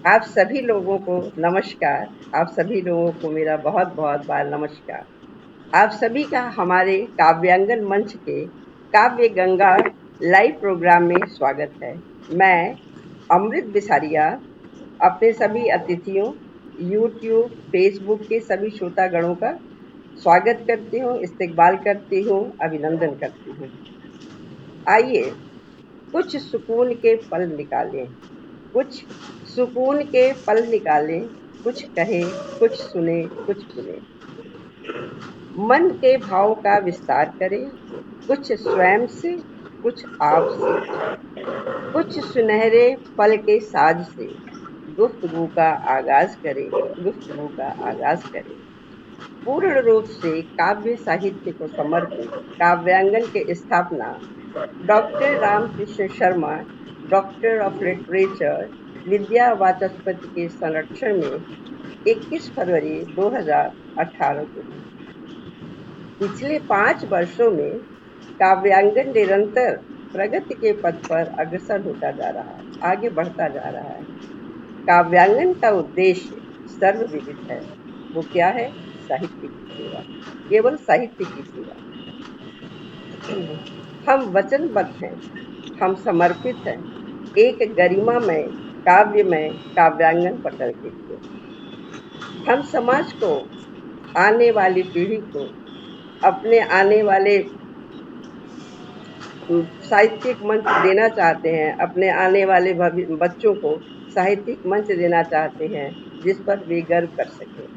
आप सभी लोगों को नमस्कार। आप सभी लोगों को मेरा बहुत बहुत बार नमस्कार। आप सभी का हमारे काव्यांगन मंच के काव्य गंगा लाइव प्रोग्राम में स्वागत है। मैं अमृत बिसारिया अपने सभी अतिथियों, यूट्यूब, फेसबुक के सभी श्रोतागणों का स्वागत करती हूँ, इस्तकबाल करती हूँ, अभिनंदन करती हूँ। आइए कुछ सुकून के पल निकालें, कुछ सुकून के पल निकालें, कुछ कहे, कुछ सुने, कुछ सुने। मन के भाव का विस्तार करें, कुछ स्वयं से, कुछ आप से, कुछ सुनहरे पल के साज से गुफ्तगू का आगाज करें, गुफ्तगू का आगाज करें। पूर्ण रूप से काव्य साहित्य को समर्पित काव्यांगन की स्थापना doctor Ramkrishna Sharma, doctor of literature, Vidya Vachaspati के संरक्षण में 21 फरवरी 2018 को हुई। पिछले 5 वर्षों में काव्यांगन निरंतर प्रगति के पथ पर अग्रसर होता जा रहा है, आगे बढ़ता जा रहा है। काव्यांगन का उद्देश्य सर्वविदित है। वो क्या है? साहित्य की सेवा, केवल साहित्य की सेवा। हम वचनबद्ध हैं, हम समर्पित हैं एक गरिमामय काव्यमय काव्यांगन पटल के लिए। हम समाज को, आने वाली पीढ़ी को, अपने आने वाले साहित्यिक मंच देना चाहते हैं, अपने आने वाले बच्चों को साहित्यिक मंच देना चाहते हैं जिस पर वे गर्व कर सकें।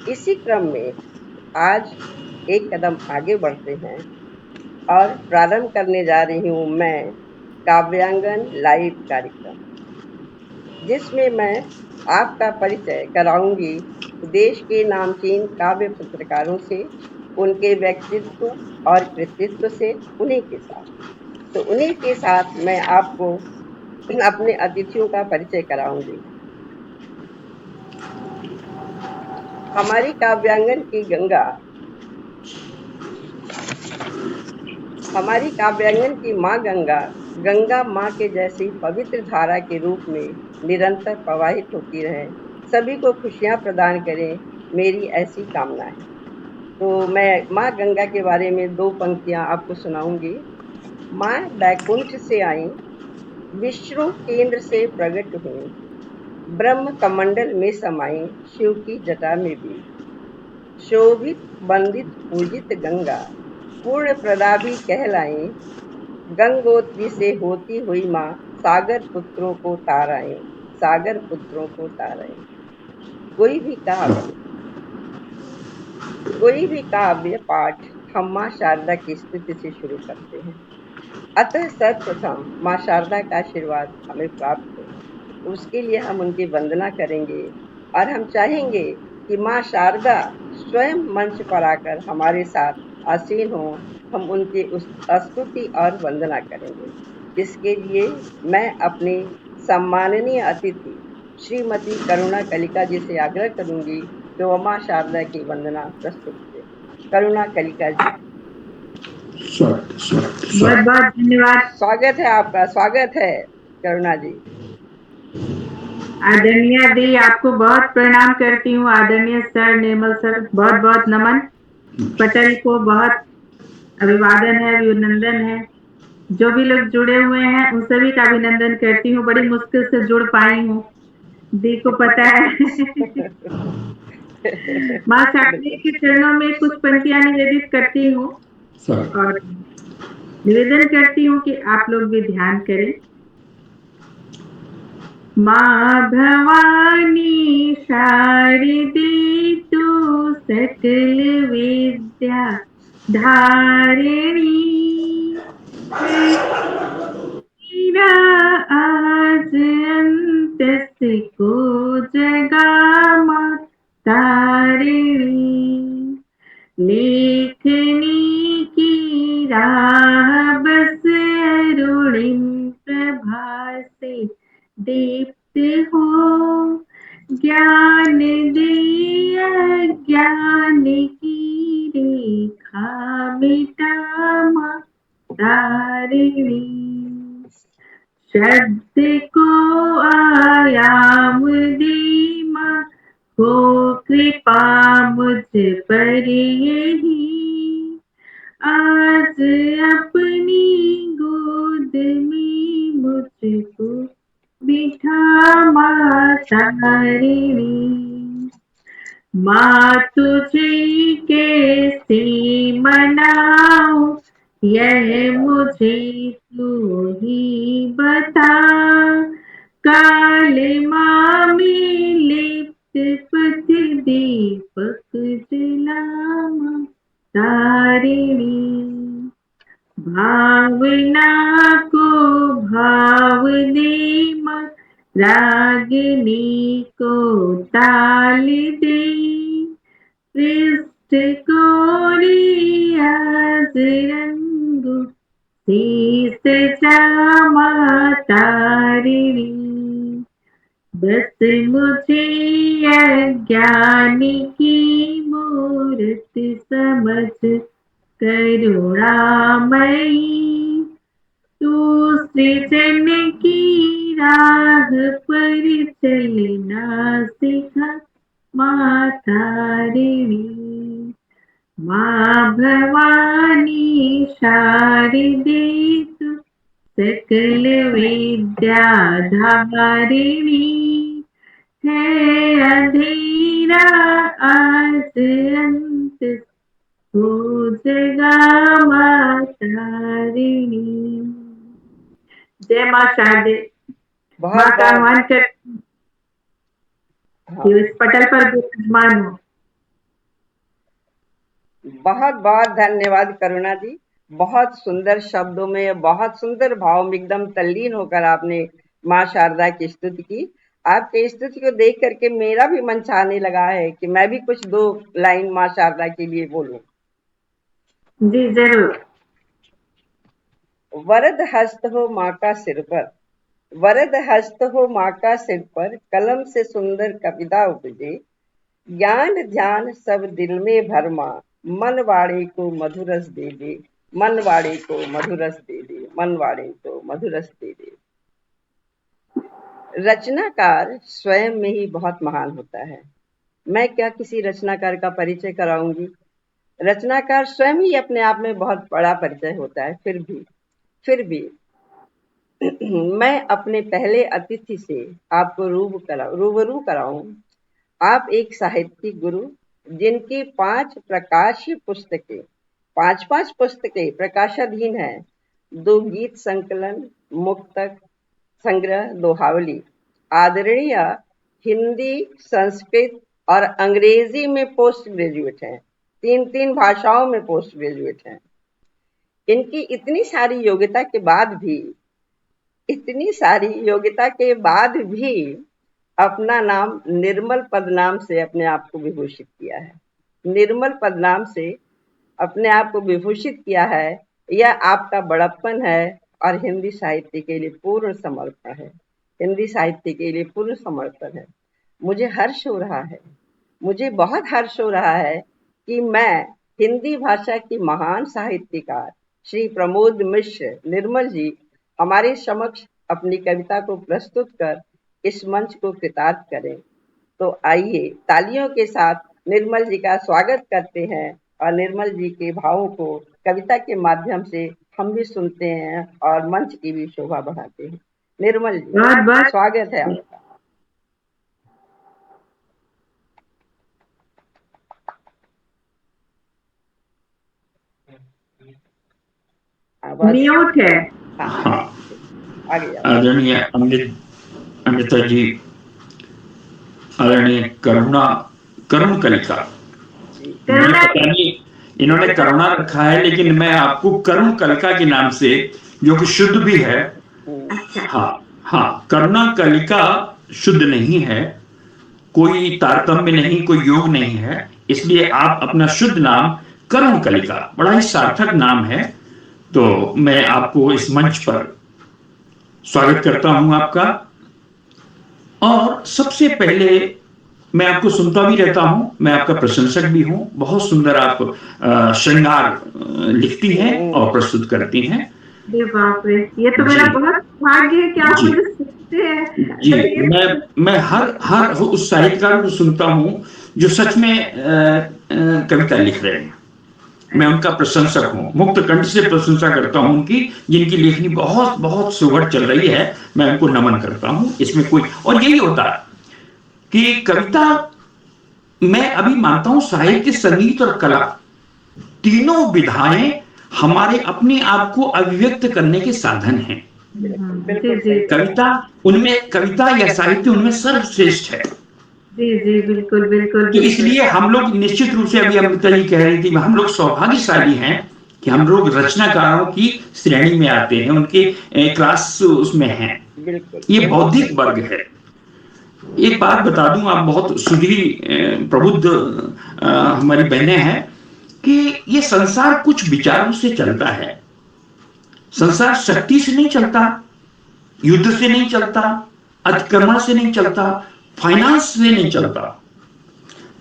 इसी क्रम में आज एक कदम आगे बढ़ते हैं और प्रारंभ करने जा रही हूँ मैं काव्यांगन लाइव कार्यक्रम, जिसमें मैं आपका परिचय कराऊंगी देश के नामचीन काव्य पत्रकारों से, उनके व्यक्तित्व और कृतित्व से, उन्हीं के साथ। तो उन्हीं के साथ मैं आपको अपने अतिथियों का परिचय कराऊंगी। हमारी काव्यांगन की गंगा, हमारी काव्यांगन की माँ गंगा, गंगा माँ के जैसी पवित्र धारा के रूप में निरंतर प्रवाहित होती रहे, सभी को खुशियाँ प्रदान करें, मेरी ऐसी कामना है। तो मैं माँ गंगा के बारे में 2 पंक्तियाँ आपको सुनाऊंगी। माँ बैकुंठ से आई, विष्णु केंद्र से प्रकट हुई, ब्रह्म कमंडल में समाई, शिव की जटा में भी। शोभित वंदित पूजित गंगा, पूर्ण प्रदा भी कहलाई, गंगोत्री से होती हुई माँ, सागर पुत्रों को तार आई, सागर पुत्रों को तार आई। कोई भी काव्य पाठ हम माँ शारदा की स्तुति से शुरू करते हैं। अतः सर्वप्रथम माँ शारदा का आशीर्वाद हमें प्राप्त हो, उसके लिए हम उनकी वंदना करेंगे और हम चाहेंगे कि माँ शारदा स्वयं मंच पर आकर हमारे साथ आसीन हो, हम उनकी उस स्तुति और वंदना करेंगे। इसके लिए मैं अपनी सम्माननीय अतिथि श्रीमती करुणा कलिका जी से आग्रह करूंगी कि वो माँ शारदा की वंदना प्रस्तुत करें। करुणा कलिका जी, बहुत बहुत धन्यवाद। स्वागत है आपका, स्वागत है करुणा जी। आदरणीय दी, आपको बहुत प्रणाम करती हूँ। आदरणीय सर, निर्मल सर, बहुत बहुत नमन। पटल को बहुत अभिवादन है, अभिनंदन है। जो भी लोग जुड़े हुए हैं उन सभी का अभिनंदन करती हूँ। बड़ी मुश्किल से जुड़ पाई हूँ, दी को पता है। माँ शारदा के चरणों में कुछ पंक्तियां निवेदित करती हूँ और निवेदन करती हूँ कि आप लोग भी ध्यान करें। माँ भवानी शारदे तू सकल विद्या धारिणी, तेरा आज अंतस को जगा माँ तारिणी। लेखनी की राह बस अरुणिम प्रभा से दीप्त हो, ज्ञान दे अज्ञान की रेखा मिटा माँ तारिणी। शब्द को आयाम दी माँ, हो कृपा मुझ पर यही, आज अपनी गोद में मुझको बिठा माता ऋणी। माँ तुझे कैसे मनाऊं, यह मुझे तू ही बता। काले माँ में लिप्त पथ दीपक जला माँ तारिणी। भावना को भाव दे माँ, रागिनी को ताल दे। पृष्ठ को रियाज रंग, शीस जा माँ तारिणी। बस मुझे अज्ञानी की मूरत समझ करुणामयी, तू सृजन की राह पर चलना सिखा माता ऋणी। माँ भवानी शारदे तू सकल विद्या धारिणी। है अंधेरा आज अंत, हो जगा माता ऋणी। जय माँ शारदे। माँ बहुत का आह्वान बहुत कर हाँ, इस पटल पर विराजमान हो। बहुत बहुत धन्यवाद करुणा जी। बहुत सुंदर शब्दों में, बहुत सुंदर भाव में एकदम तल्लीन होकर आपने माँ शारदा की स्तुति की। आपके स्तुति को देख करके मेरा भी मन चाहने लगा है कि मैं भी कुछ 2 लाइन माँ शारदा के लिए बोलूं। जी जरूर। वरद हस्त हो माँ का सिर पर, वरद हस्त हो माँ का सिर पर, कलम से सुंदर कविता उपजे। ज्ञान ध्यान सब दिल में भर माँ, मन वाणी को मधुरस दे दे। मन वाणी को मधुरस दे दे, मन वाणी को मधुरस दे दे। रचनाकार स्वयं में ही बहुत महान होता है। मैं क्या किसी रचनाकार का परिचय कराऊंगी। रचनाकार स्वयं ही अपने आप में बहुत बड़ा परिचय होता है। फिर भी मैं अपने पहले अतिथि से आपको रूबरू कराऊं। आप एक साहित्यिक गुरु, जिनकी 5 प्रकाश्य पुस्तकें, 5-5 पुस्तकें प्रकाशाधीन हैं। 2 गीत संकलन, मुक्तक संग्रह, दोहावली। आदरणीय हिंदी, संस्कृत और अंग्रेजी में पोस्ट ग्रेजुएट हैं। 3-3 भाषाओं में पोस्ट ग्रेजुएट हैं। इनकी इतनी सारी योग्यता के बाद भी अपना नाम निर्मल पदनाम से अपने आप को विभूषित किया है। निर्मल पदनाम से अपने आप को विभूषित किया है। यह आपका बड़प्पन है और हिंदी साहित्य के लिए पूर्ण समर्पण है। हिंदी साहित्य के लिए पूर्ण समर्पण है। मुझे हर्ष हो रहा है, मुझे बहुत हर्ष हो रहा है कि मैं हिंदी भाषा की महान साहित्यकार श्री प्रमोद मिश्र निर्मल जी हमारे समक्ष अपनी कविता को प्रस्तुत कर इस मंच को कृतार्थ करें। तो आइए तालियों के साथ निर्मल जी का स्वागत करते हैं और निर्मल जी के भावों को कविता के माध्यम से हम भी सुनते हैं और मंच की भी शोभा बढ़ाते हैं। निर्मल जी, बहुत बहुत स्वागत है आपका। म्यूट है। हाँ, आगे आदरणीय अमृता जी, आदरणीय करुण कलिका। मुझे पता नहीं इन्होंने करुणा रखा है, लेकिन मैं आपको करुण कलिका के नाम से, जो कि शुद्ध भी है। हाँ, करुणा कलिका शुद्ध नहीं है, कोई तारतम्य नहीं, कोई योग नहीं है। इसलिए आप अपना शुद्ध नाम करुण कलिका, बड़ा ही सार्थक नाम है। तो मैं आपको इस मंच पर स्वागत करता हूं आपका। और सबसे पहले मैं आपको सुनता भी रहता हूं, मैं आपका प्रशंसक भी हूं। बहुत सुंदर आप श्रृंगार लिखती हैं और प्रस्तुत करती हैं। अरे बाप रे, ये तो मेरा जी बहुत भाग्य है कि आप जी मुझे सुनते हैं। जी। तो ये मैं हर हर उस साहित्यकार को सुनता हूँ जो सच में कविता लिख रहे हैं। मैं उनका प्रशंसक हूँ, मुक्त कंठ से प्रशंसा करता हूँ उनकी, जिनकी लेखनी बहुत बहुत सुघड़ चल रही है। मैं उनको नमन करता हूँ। इसमें कोई, और यही होता है कि कविता, मैं अभी मानता हूँ साहित्य, संगीत और कला, तीनों विधाएं हमारे अपने आप को अभिव्यक्त करने के साधन हैं। बिल्कुल जी बिल्कुल जी सही कह रहे कविता उनमें, कविता या साहित्य उनमें सर्वश्रेष्ठ है। जी जी, बिल्कुल बिल्कुल तो बिल्कुल। इसलिए हम लोग निश्चित रूप से, अभी अमृता जी कह रही थी, हम लोग सौभाग्यशाली हैं कि हम लोग रचनाकारों की श्रेणी में आते हैं, उनके क्लास उसमें हैं। हैं। बिल्कुल ये बिल्कुल बौद्धिक सही। वर्ग है। एक बात बता दूं, आप बहुत सुधरी प्रबुद्ध हमारी बहनें हैं, कि ये संसार कुछ विचारों से चलता है। संसार शक्ति से नहीं चलता, युद्ध से नहीं चलता, अतिक्रमण से नहीं चलता, फाइनेंस से नहीं चलता।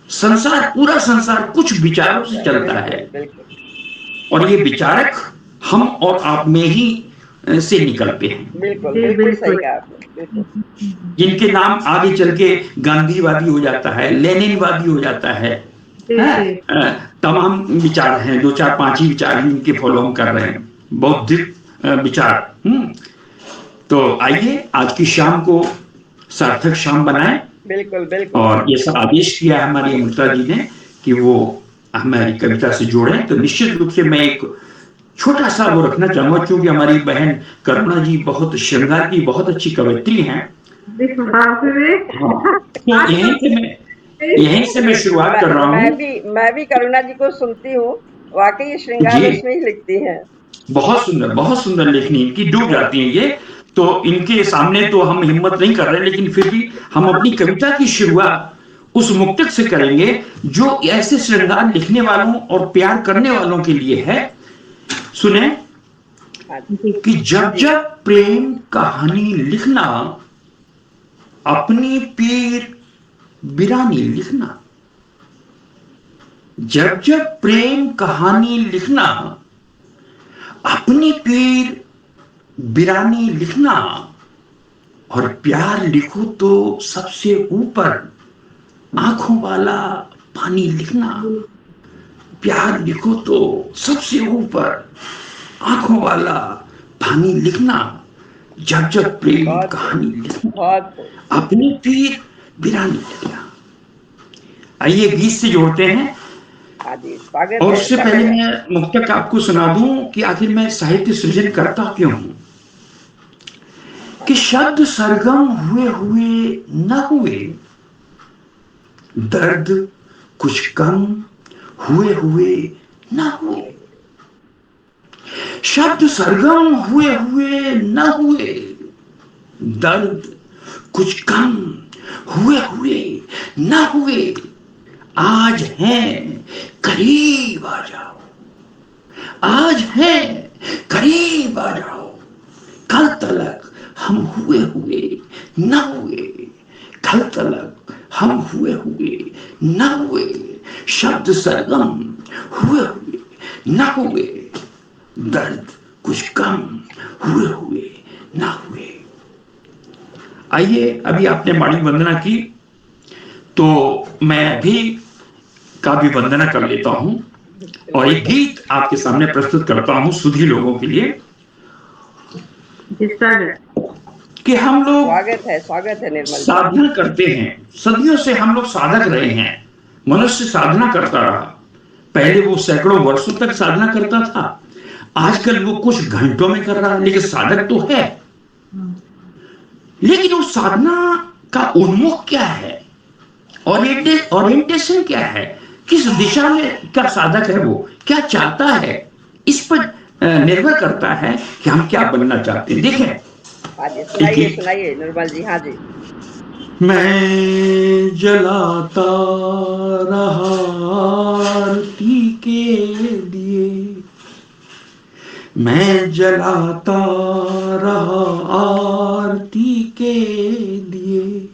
संसार, पूरा संसार कुछ विचारों से चलता है। बिल्कुल बिल्कुल और ये विचारक हम और आप में ही से निकलते हैं, बिल्कुल जी बिल्कुल सही बिल्कुल। कहा आपने। बिल्कुल जिनके नाम आगे चल के गांधीवादी हो जाता है, लेनिनवादी हो जाता है। जी हैं? जी तमाम विचार हैं, दो चार पांच ही विचार ही इनके फॉलो हम कर रहे हैं, बौद्धिक विचार। तो आइए आज की शाम को सार्थक शाम बनाएं। बिल्कुल बिल्कुल और ये सब आदेश किया है हमारी अमृता जी ने कि वो हमारी कविता से जोड़ें। तो निश्चित रूप से मैं एक छोटा सा वो रखना चाहूंगा, क्योंकि हमारी बहन करुणा जी बहुत श्रृंगार की बहुत अच्छी कवयित्री हैं। अरे बाप रे। हाँ, तो आज तो यहीं से मैं शुरुआत कर रहा हूँ। मैं भी करुणा जी को सुनती हूँ। वाकई ये श्रृंगार जी, उसमें ही लिखती हैं। बहुत सुंदर लेखनी इनकी, डूब जाती हैं ये। तो इनके सामने तो हम हिम्मत नहीं कर रहे, लेकिन फिर भी हम अपनी कविता की शुरुआत उस मुक्तक से करेंगे जो ऐसे श्रृंगार लिखने वालों और प्यार करने वालों के लिए है। सुने हाँ कि जब जी जब प्रेम कहानी लिखना, अपनी पीर बिरानी लिखना। जब जब प्रेम कहानी लिखना, अपनी पीर बिरानी लिखना। और प्यार लिखो तो सबसे ऊपर आंखों वाला पानी लिखना। प्यार लिखो तो सबसे ऊपर आंखों वाला पानी लिखना। जब जब प्रेम बहुत खूब, कहानी लिखना, बहुत खूब। अपनी पीर बिरानी लिखना। आइए गीत से जोड़ते हैं। हाँ जी, स्वागत और है उससे पहले धन्यवाद। मैं मुक्तक आपको सुना दूं कि आखिर मैं साहित्य सृजन करता क्यों हूं। कि शब्द सरगम हुए हुए न हुए, दर्द कुछ कम हुए हुए न हुए। शब्द सरगम हुए हुए न हुए, दर्द कुछ कम हुए हुए न हुए। आज है करीब आ जाओ, आज है करीब आ जाओ। कल तलक हम हुए हुए न हुए, कल तलक हम हुए हुए न हुए। शब्द सरगम हुए हुए न हुए, दर्द कुछ कम हुए हुए न हुए। आइए, अभी आपने माड़ी वंदना की, तो मैं भी काव्य वंदना कर लेता हूं और एक गीत आपके सामने प्रस्तुत करता हूं सुधी लोगों के लिए। कि हम लोग स्वागत है निर्मल जी। साधना करते हैं, सदियों से हम लोग साधक रहे हैं। मनुष्य साधना करता रहा। पहले वो सैकड़ों वर्षों तक साधना करता था, आजकल वो कुछ घंटों में कर रहा है, लेकिन साधक तो है। लेकिन उस साधना का उन्मुख क्या है, ओरिएंटेशन क्या है, किस दिशा में क्या साधक है, वो क्या चाहता है, इस पर निर्भर करता है कि हम क्या बनना चाहते हैं। देखें, हाँ जी, सुनाइए सुनाइए निर्मल जी। हाँ जी। मैं जलाता रहा आरती के लिए, मैं जलाता रहा आरती के लिए।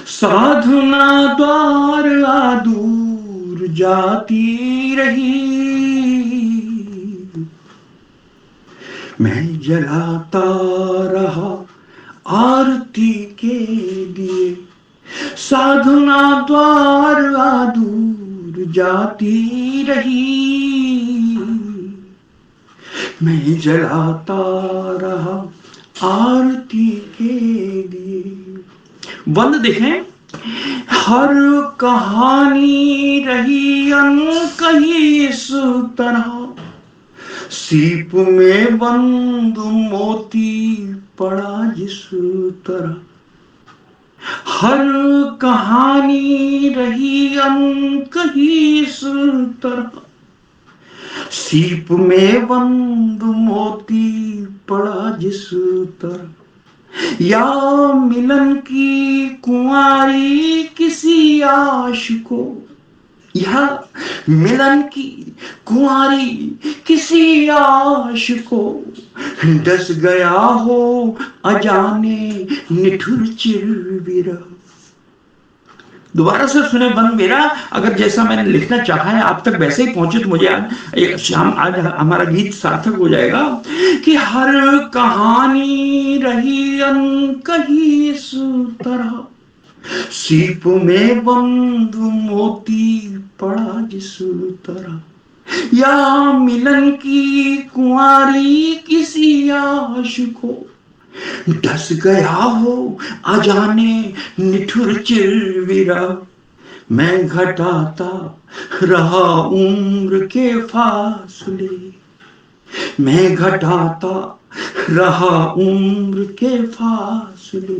साधना द्वार दूर जाती रही, मैं जलाता रहा आरती के लिए, साधना द्वारा दूर जाती रही। मैं जलाता रहा आरती के लिए। बंद देखें, हर कहानी रही अनकही इस तरह, सीप में बंद मोती पड़ा जिस तरह। हर कहानी रही अनकही इस तरह, सीप में बंद मोती पड़ा जिस तरह। या मिलन की कुंवारी किसी आशिको, या मिलन की कुंवारी किसी आशिको, डस गया हो अजाने निठुर चिरविरह। दोबारा से सुने बंद मेरा, अगर जैसा मैंने लिखना चाहा है आप तक वैसे ही पहुंचे तो मुझे शाम आज हमारा गीत सार्थक हो जाएगा। कि हर कहानी रही अनकही इस तरह, सीप में बंद मोती पड़ा जिस तरह। या मिलन की कुंवारी किसी आशिको, डस गया हो अजाने निठुर चिरविरा। मैं घटाता रहा उम्र के फासले, मैं घटाता रहा उम्र के फासले,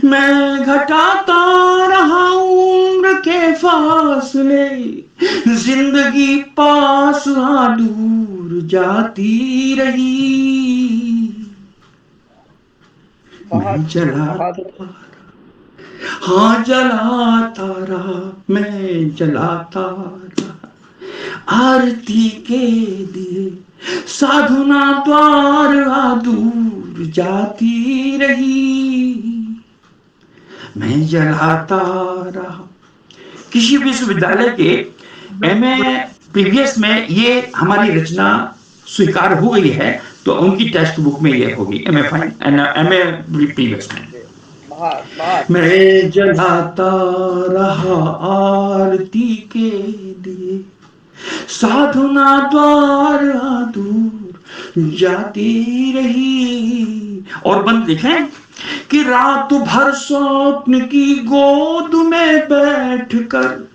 मैं घटाता रहा उम्र के फासले। जिंदगी पास आ दूर जाती रही। मैं जलाता, हाँ जलाता रहा, मैं जलाता रहा आरती के लिए, साधना द्वारा दूर जाती रही। मैं जलाता रहा। किसी विश्वविद्यालय के एमए प्रीवियस में ये हमारी रचना स्वीकार हो गई है, तो उनकी टेक्स्ट बुक में ये होगी एमए प्रीवियस में। मैं जलाता रहा आरती के लिए, साधना द्वारा दूर जाती रही। और बंद देखें कि रात भर स्वप्न की गोद में बैठकर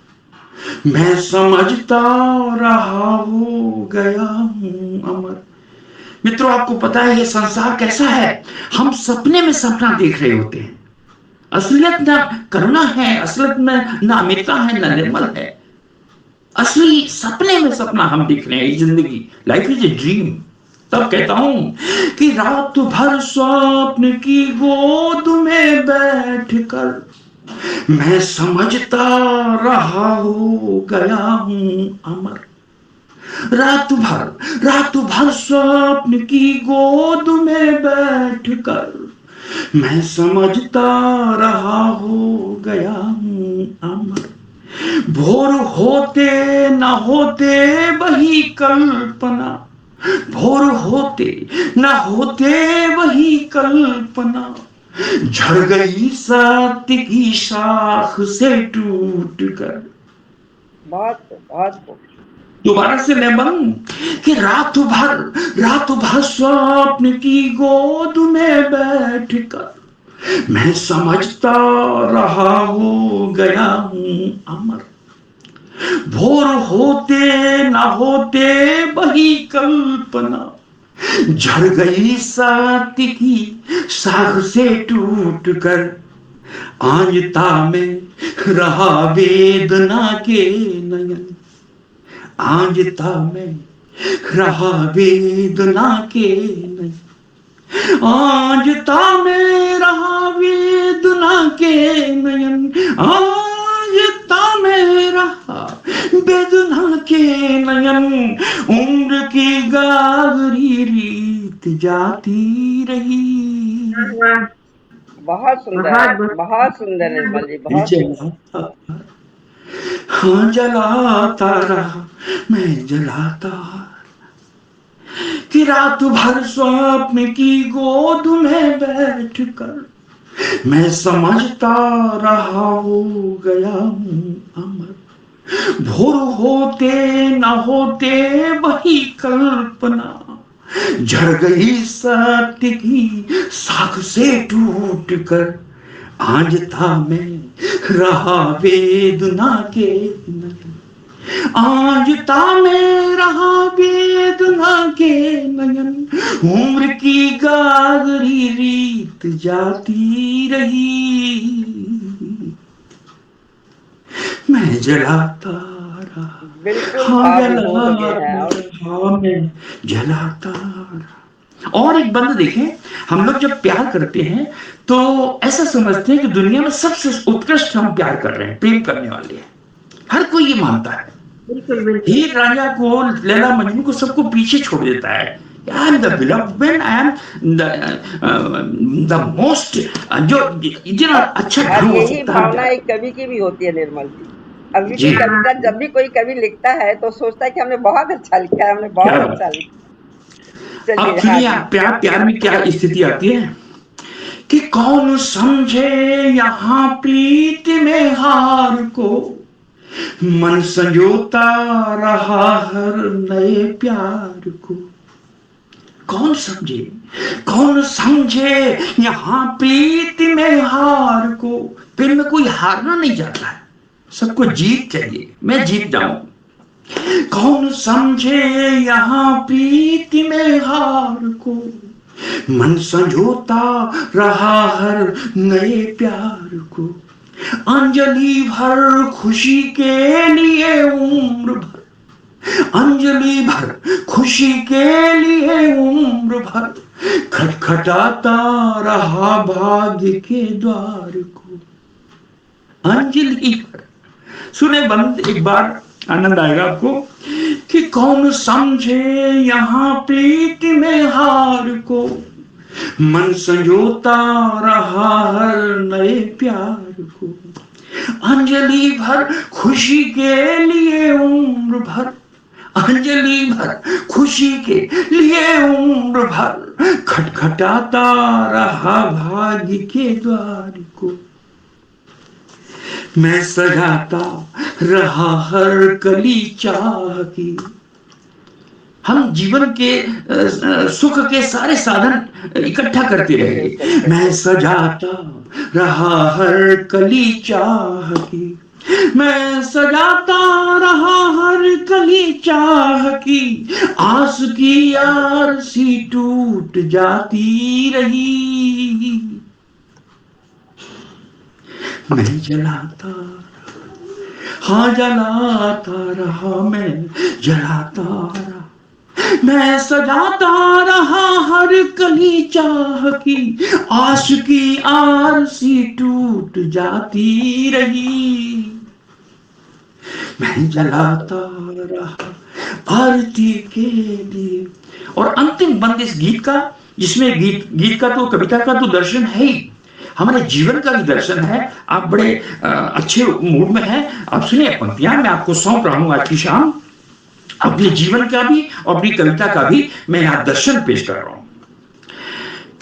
मैं समझता रहा हो गया हूं अमर। मित्रों, आपको पता है ये संसार कैसा है? हम सपने में सपना देख रहे होते हैं। असलियत ना करुणा है, असलियत में ना अमितता है, ना निर्मल है। असली सपने में सपना हम देख रहे हैं। जिंदगी, लाइफ इज ए ड्रीम। तब कहता हूं कि रात भर स्वप्न की गोद में बैठकर मैं समझता रहा हो गया हूं अमर। रात भर स्वप्न की गोद में बैठकर मैं समझता रहा हो गया हूं अमर। भोर होते न होते वही कल्पना, भोर होते न होते वही कल्पना, झड़ गई सत्य की शाख से टूट कर। बहुत दोबारा से ले बंद कि रात भर स्वप्न की गोद में बैठकर मैं समझता रहा हो गया हूं अमर। भोर होते न होते वही कल्पना, झड़ गई सत्य की शाख से टूट कर। आंजता में रहा वेदना के नयन, आंजता में रहा वेदना के नयन, आंजता में रहा वेदना के नयन, आंजता में रहा वेदना के नयन। उम्र की गागरी रीत जाती रही। बहुत सुंदर निर्मल जी, बहुत। हाँ जलाता रहा, मैं जलाता कि रात भर स्वप्न की गोद में बैठकर मैं समझता रहा हो गया हूं अमर। भोर होते न होते वही कल्पना झड़ गई सत्य की साख से टूट कर। आज था मैं रहा वेदना के नयन, आज था मैं रहा वेदना के नयन। उम्र की गागरी रीत जाती रही, मैं जलाता रहा। बिल्कुल हाँ भावविभोर हो गए हैं आप। जलाता मैं जलाता रहा। और एक बंद देखें, हम लोग जब प्यार करते हैं तो ऐसा समझते हैं कि दुनिया में सबसे उत्कृष्ट हम प्यार कर रहे हैं, प्रेम करने वाले हैं। हर कोई ये मानता है। बिल्कुल बिल्कुल। हीर रांझा को, लैला मजनू को, सबको पीछे छोड़ देता है। I am the beloved one, I am the most, जो इतना अच्छा और ढंग हो यही सकता भावना है। एक कवि की भी होती है निर्मल जी। अभी जी, भी कविता, जब भी कोई कवि लिखता है तो सोचता है कि हमने बहुत अच्छा लिखा है, हमने क्या बहुत बात। अच्छा लिखा। अब चलिए, हाँ सुनिए, जी। प्यार प्यार में क्या स्थिति आती है कि कौन समझे यहाँ प्रीत में हार को, मन संजोता रहा हर नए प्यार को। कौन समझे, कौन समझे यहाँ प्रीत में हार को। प्रेम में कोई हारना नहीं चाहता है, सबको जीत चाहिए, मैं जीत जाऊं। कौन समझे यहाँ प्रीत में हार को, मन संजोता रहा हर नए प्यार को। अंजलि भर खुशी के लिए उम्र भर, अंजलि भर खुशी के लिए उम्र भर खटखटाता रहा भाग्य के द्वार को। अंजलि भर। सुने बंद, एक बार आनंद आएगा आपको कि कौन समझे यहाँ प्रीत में हार को, मन संजोता रहा हर नए प्यार को। अंजलि भर खुशी के लिए उम्र भर, अंजलि भर खुशी के लिए उम्र भर खटखटाता रहा भाग्य के द्वार को। मैं सजाता रहा हर कली चाह की। हम जीवन के सुख के सारे साधन इकट्ठा करते रहेंगे। मैं सजाता रहा हर कली चाह की, मैं सजाता रहा हर कली चाह की। आस की आरसी टूट जाती रही, मैं जलाता, हाँ जलाता रहा, मैं जलाता रहा। मैं सजाता रहा हर कली चाह की, आश की आरसी टूट जाती रही, मैं जलाता रहा आरती के लिए। और अंतिम बंद इस गीत का, जिसमें गीत का तो, कविता का तो दर्शन है ही, हमारे जीवन का भी दर्शन है। आप बड़े अच्छे मूड में हैं। आप सुनिए पंक्तियां, मैं आपको सौंप रहा हूं आज की शाम, अपने जीवन का भी और अपनी कविता का भी मैं यहां दर्शन पेश कर रहा हूं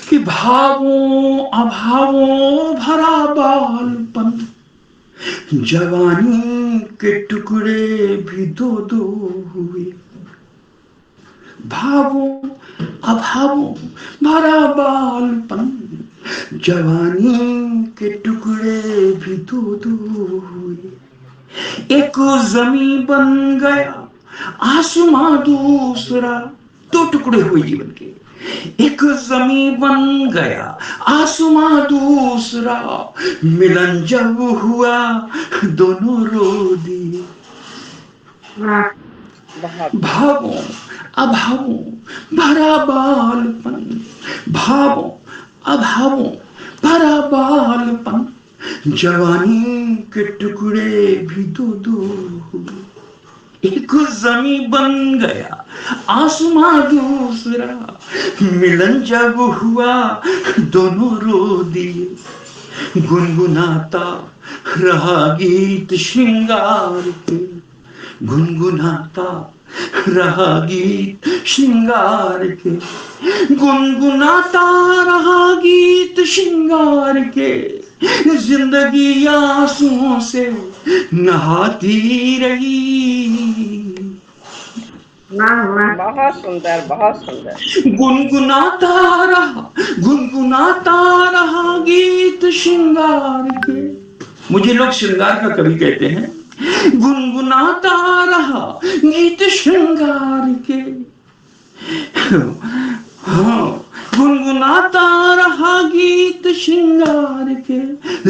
कि भावों अभावों भरा बालपन, जवानी के टुकड़े भी दो दो हुए। भावों अभावों भरा बालपन, जवानी के टुकड़े भी दो दो हुए। एक जमी बन गया आसमां दूसरा, दो टुकड़े हुए जीवन के। एक जमी बन गया आसमां दूसरा, मिलन जब हुआ दोनों रो दिए। भावों अभावों भरा बालपन, भावों अभावों भरा बालपन, जवानी के टुकड़े भी दो दो हुए। एक जमी बन गया आसमां दूसरा, मिलन जब हुआ दोनों रो दिए। गुनगुनाता रहा गीत श्रृंगार के, गुनगुनाता रहा गीत श्रृंगार के, गुनगुनाता रहा गीत श्रृंगार के, जिंदगी आंसुओं से नहाती रही। बहुत सुंदर, बहुत सुंदर। गुनगुनाता रहा गीत श्रृंगार के। मुझे लोग श्रृंगार का कवि कहते हैं। गुनगुनाता रहा गीत श्रृंगार के, हाँ, गुनगुनाता रहा गीत श्रृंगार के,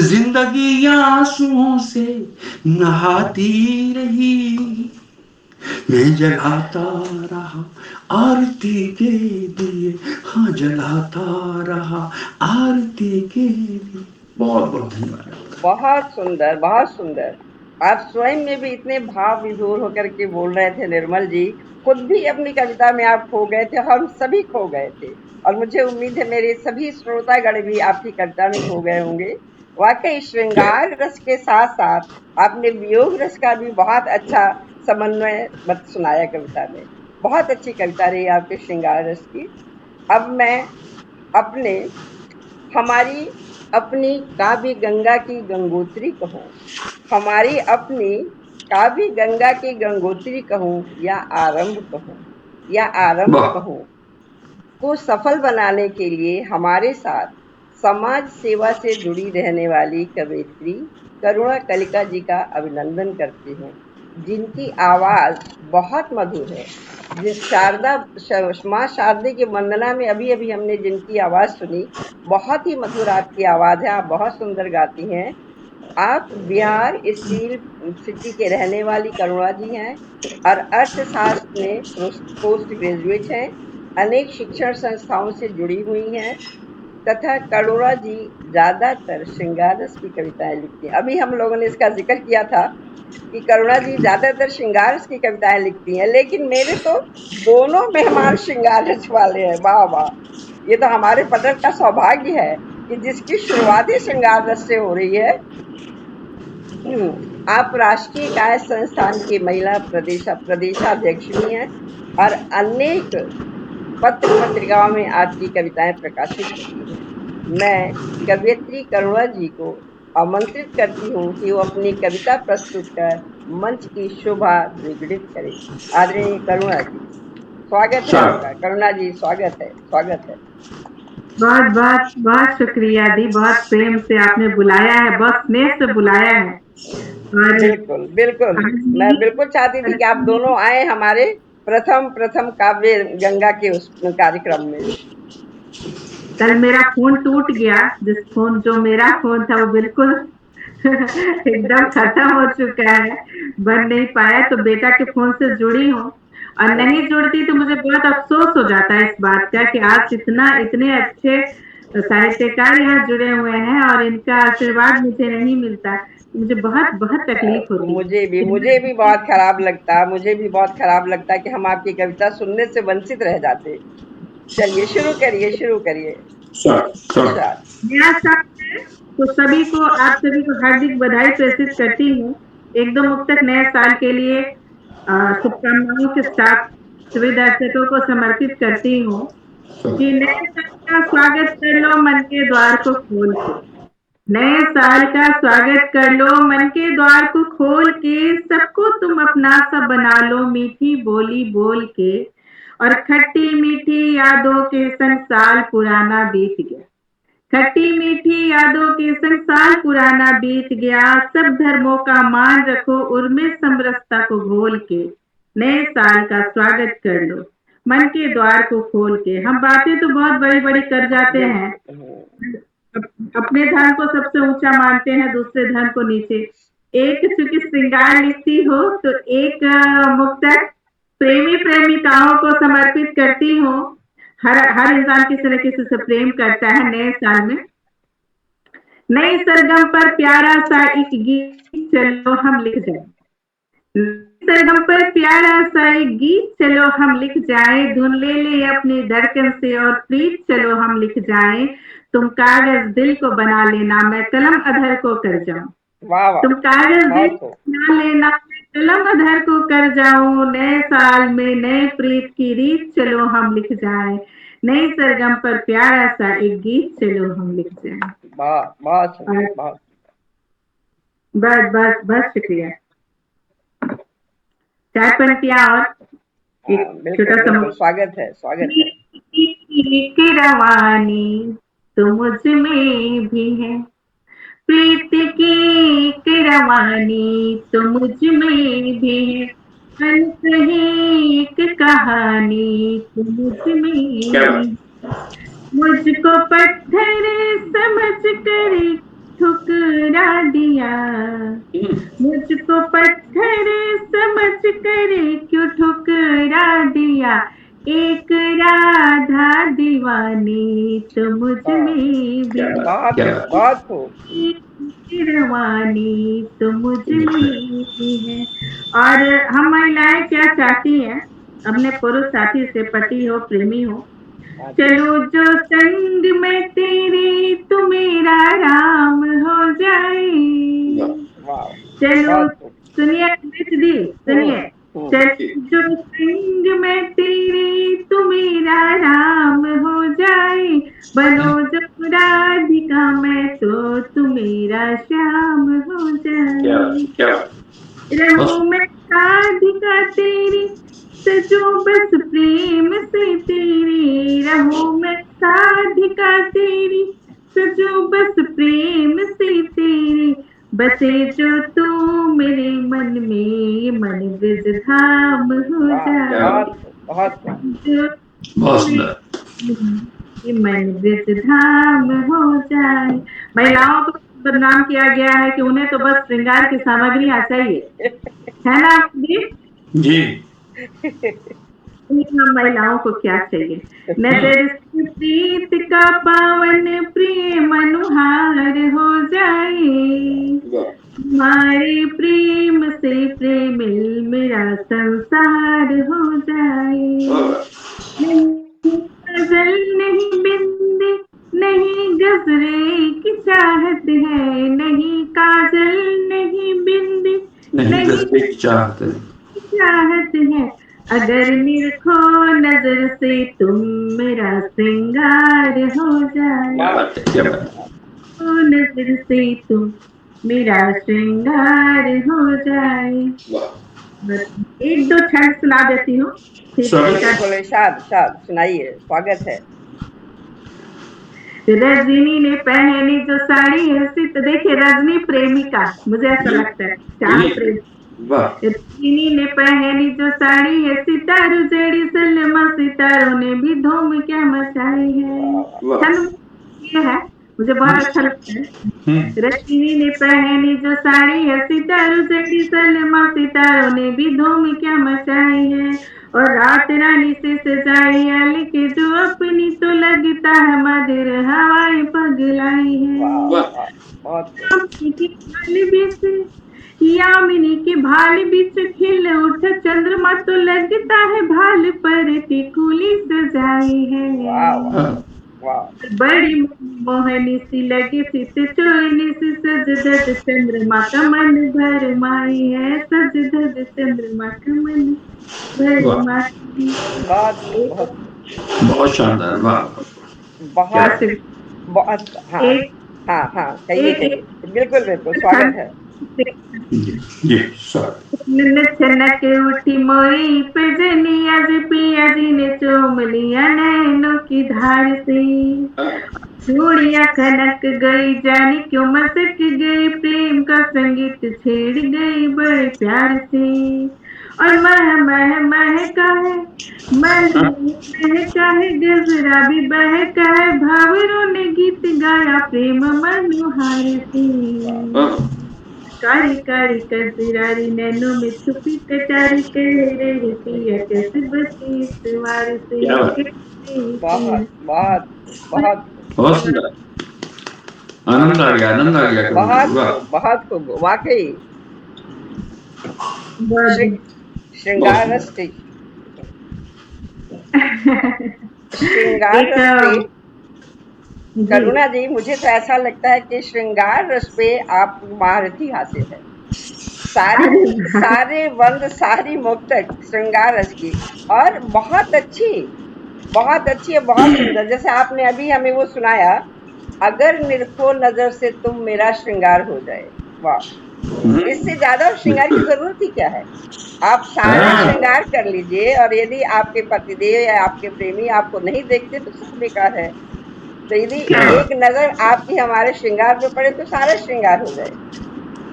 जिंदगी आंसुओं से नहाती रही। मैं जलाता रहा आरती के लिए, हाँ जलाता रहा आरती के लिए। बहुत बहुत धन्यवाद। बहुत सुंदर, बहुत सुंदर। आप स्वयं में भी इतने भाव विभोर होकर के बोल रहे थे निर्मल जी, खुद भी अपनी कविता में आप खो गए थे, हम सभी खो गए थे, और मुझे उम्मीद है मेरे सभी श्रोतागण भी आपकी कविता में खो गए होंगे। वाकई श्रृंगार रस के साथ साथ आपने वियोग रस का भी बहुत अच्छा समन्वय सुनाया कविता में। बहुत अच्छी कविता रही आपके श्रृंगार रस की। अब मैं हमारी अपनी काव्य गंगा की गंगोत्री कहूँ, हमारी अपनी काव्य गंगा की गंगोत्री कहूँ या आरंभ कहूँ को सफल बनाने के लिए हमारे साथ समाज सेवा से जुड़ी रहने वाली कवयित्री करुणा कलिका जी का अभिनंदन करती हूँ, जिनकी आवाज बहुत मधुर है। माँ शारदे की वंदना में अभी अभी हमने जिनकी आवाज सुनी, बहुत ही मधुर आपकी आवाज है, आप बहुत सुंदर गाती हैं। आप बिहार स्टील सिटी के रहने वाली करुणा जी हैं और अर्थशास्त्र में पोस्ट ग्रेजुएट हैं, अनेक शिक्षण संस्थाओं से जुड़ी हुई हैं तथा करुणा जी ज्यादातर श्रृंगार रस की कविताएं लिखती हैं। अभी हम लोगों ने इसका जिक्र किया था कि करुणा जी ज्यादातर श्रृंगार रस की कविताएं लिखती हैं, लेकिन मेरे तो दोनों मेहमान श्रृंगार रस वाले हैं। वाह वाह, ये तो हमारे पटल का सौभाग्य है कि जिसकी शुरुआत ही श्रृंगार रस से हो रही है। आप राष्ट्रीय गायक संस्थान की महिला प्रदेशाध्यक्ष भी हैं और अनेक पत्र पत्रिकाओं में आपकी कविताएं प्रकाशित होती हैं। मैं कवयित्री करुणा जी को आमंत्रित करती हूँ कि वो अपनी कविता प्रस्तुत कर मंच की शोभा द्विगुणित करें। आदरणीय करुणा जी, स्वागत है आपका। करुणा जी, स्वागत है, स्वागत है। बहुत बहुत बहुत शुक्रिया दी, बहुत प्रेम से आपने बुलाया है, बहुत स्नेह से बुलाया है। बिल्कुल बिल्कुल, मैं बिल्कुल चाहती थी कि आप दोनों आए हमारे प्रथम काव्य गंगा के उस कार्यक्रम में। कल मेरा फोन टूट गया, जो मेरा फोन था वो बिल्कुल एकदम खत्म हो चुका है, बन नहीं पाया, तो बेटा के फोन से जुड़ी हूँ, और नहीं जुड़ती तो मुझे बहुत अफसोस हो जाता है इस बात का कि आज इतने अच्छे साहित्यकार यहाँ जुड़े हुए हैं और इनका आशीर्वाद मुझे नहीं मिलता। मुझे बहुत बहुत तकलीफ होती है। मुझे भी बहुत खराब लगता कि हम आपकी कविता सुनने से वंचित रह जाते। चलिए शुरू करिए। नया साल है तो आप सभी को हार्दिक बधाई प्रेषित करती हूँ। एकदम मुक्तक नए साल के लिए शुभकामनाओं के साथ सभी दर्शकों को समर्पित करती हूँ कि नए साल का स्वागत कर लो मन के द्वार को खोल के। नए साल का स्वागत कर लो मन के द्वार को खोल के, सबको तुम अपना सा बना लो मीठी बोली बोल के, और खट्टी मीठी यादों के संग साल पुराना बीत गया। खट्टी मीठी यादों के संग साल पुराना बीत गया, सब धर्मों का मान रखो उर्मे समरसता को घोल के। नए साल का स्वागत कर लो मन के द्वार को खोल के। हम बातें तो बहुत बड़ी बड़ी कर जाते हैं, अपने धर्म को सबसे ऊंचा मानते हैं, दूसरे धर्म को नीचे। एक चूंकि श्रृंगार लिखती हो तो एक मुक्तक प्रेमी प्रेमिकाओं को समर्पित करती हूँ। हर इंसान किसी न किसी से प्रेम करता है। नए साल में नए सरगम पर प्यारा सा एक गीत चलो हम लिख जाए, सरगम पर प्यारा सा एक गीत चलो हम लिख जाए, धुन ले अपनी धड़कन से और प्रीत चलो हम लिख जाए। तुम कागज दिल को बना लेना मैं कलम अधर को कर जाऊं, तुम कागज दिल को बना लेना मैं कलम अधर को कर जाऊं, नए साल में नए प्रीत की रीत चलो हम लिख जाए, नई सरगम पर प्यारा सा एक गीत चलो हम लिख जाए। बहुत सुंदर, बहुत। बस बस बस, शुक्रिया। चाय पंक्तियां और एक बिल्कुल छोटा सा बिल्कुल, स्वागत है, स्वागत है। की रवानी तो मुझ में भी है, प्रीत की एक रवानी तो मुझ में भी है, अनकही एक कहानी तो मुझ में भी है। मुझको पत्थर समझ कर ठुकरा दिया, मुझको पत्थर समझ कर क्यों ठुकरा दिया, एक राधा दीवानी तो मुझ में भी है, बहुत बहुत खूब। रवानी तो मुझ में भी है। और हम महिलाएं क्या चाहती हैं, अपने पुरुष साथी से, पति हो प्रेमी हो, चलो जो संग में तेरे तू मेरा राम हो जाए, चलो सुनिए दी, सुनिए, चलो जो संग में तेरे तू मेरा राम हो जाए, बनो जो राधिका में तो तू मेरा श्याम हो जाए, रहूं मैं राधिका तेरी सजो बस प्रेम से तेरी, रहूं मैं राधिका तेरी सजो बस प्रेम से तेरी, बसे जो तू मेरे मन में ये मन ब्रज धाम हो जाए, जो ये मन ब्रज धाम हो जाए। महिलाओं को बदनाम किया गया है कि उन्हें तो बस श्रृंगार की सामग्रियां चाहिए, है ना जी? हम महिलाओं को क्या चाहिए, नजर से प्रीत का पावन प्रिय मनुहार हो जाए, हमारे प्रेम से प्रेम मेरा संसार हो जाए, नहीं गजल नहीं बिंदी नहीं गजरे की चाहत है, नहीं काजल नहीं बिंदी नहीं चाहत है, अगर निरखो नजर से तुम मेरा श्रृंगार हो जाए, ओ नजर से तुम मेरा श्रृंगार हो जाए। एक दो छंद सुना देती हूँ, सुनाइए, स्वागत है। रजनी ने पहनी जो साड़ी है, तो देखिए रजनी प्रेमिका, मुझे ऐसा लगता है चांद प्रेमी, रजनी ने पहनी जो साड़ी है, सितारू जेड़ी सलमा सितारों ने भी धूम क्या मचाई है, ये है मुझे बहुत अच्छा लगता है। रजनी ने पहनी जो साड़ी है, सितारू जेड़ी सलमा सितारों ने भी धूम क्या मचाई है, और रात रानी से सजाई आली के जो अपनी तो लगता है मधुर हवाएं पगलाई है, यामिनी की भाल बीच खिल उठ चंद्रमा तो लगता है भाल पर टिकुली सजाई है, बड़ी मोहनी सी लगी चित चोरनी सी सज धज चंद्रमा का मन भर माई है, सज धज चंद्रमा का मन भर माई। बहुत शानदार, बहुत बहुत। हाँ, कहिए, बिल्कुल बिल्कुल, स्वागत है जी। छनक उठी मोरी पे जनिया जी, पिया जी ने चूम लिया नैनों की धार से, चूड़िया खनक गई जानी क्यों मसक गई, प्रेम का संगीत छेड़ गई बड़े प्यार से, और मह मह महका है, महका है गजरा भी बहका है, भावरों ने गीत गाया प्रेम मनोहार से, कारी कारी कजरारी नैनों में छुपी कटारी, कह रही पिया कैसे बसी सवार से। बहुत बहुत बहुत बहुत सुंदर, आनंद आ गया बहुत खूब, वाकई श्रृंगार रस्ते, करुणा जी, मुझे तो ऐसा लगता है कि श्रृंगार रस पे आप महारथी हासिल है। सारे बंद सारी मुक्तक श्रृंगार रस की, और बहुत अच्छी है, बहुत सुंदर। जैसे आपने अभी हमें वो सुनाया, अगर निरखो नजर से तुम मेरा श्रृंगार हो जाए। वाह, इससे ज्यादा श्रृंगार की जरूरत ही क्या है। आप सारा श्रृंगार कर लीजिए, और यदि आपके पतिदेव या आपके प्रेमी आपको नहीं देखते तो सब बेकार है। तो यदि एक नजर आपकी हमारे श्रृंगार पे पड़े तो सारा श्रृंगार हो जाए।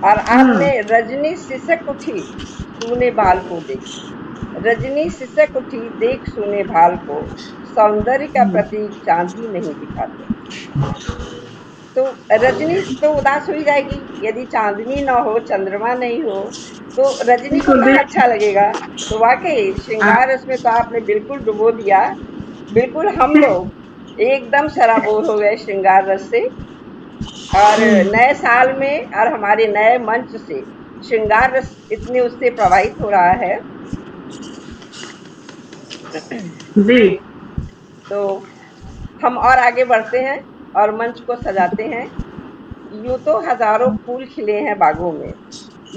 और आपने रजनी सिसक उठी सूने बाल को देख, रजनी सिसक उठी देख सूने भाल को, सौंदर्य का प्रतीक चांदी नहीं दिखाते। तो रजनी तो उदास हो ही जाएगी, यदि चांदनी ना हो, चंद्रमा नहीं हो, तो रजनी को कहाँ अच्छा लगेगा। तो वाकई श्रृंगार इसमें तो आपने बिल्कुल डुबो दिया। बिल्कुल हम लोग एकदम सराबोर हो गए श्रृंगार रस से। और नए साल में और हमारे नए मंच से श्रृंगार रस इतने उससे प्रभावित हो रहा है जी। तो हम और आगे बढ़ते हैं और मंच को सजाते हैं। यूं तो हजारों फूल खिले हैं बागों में,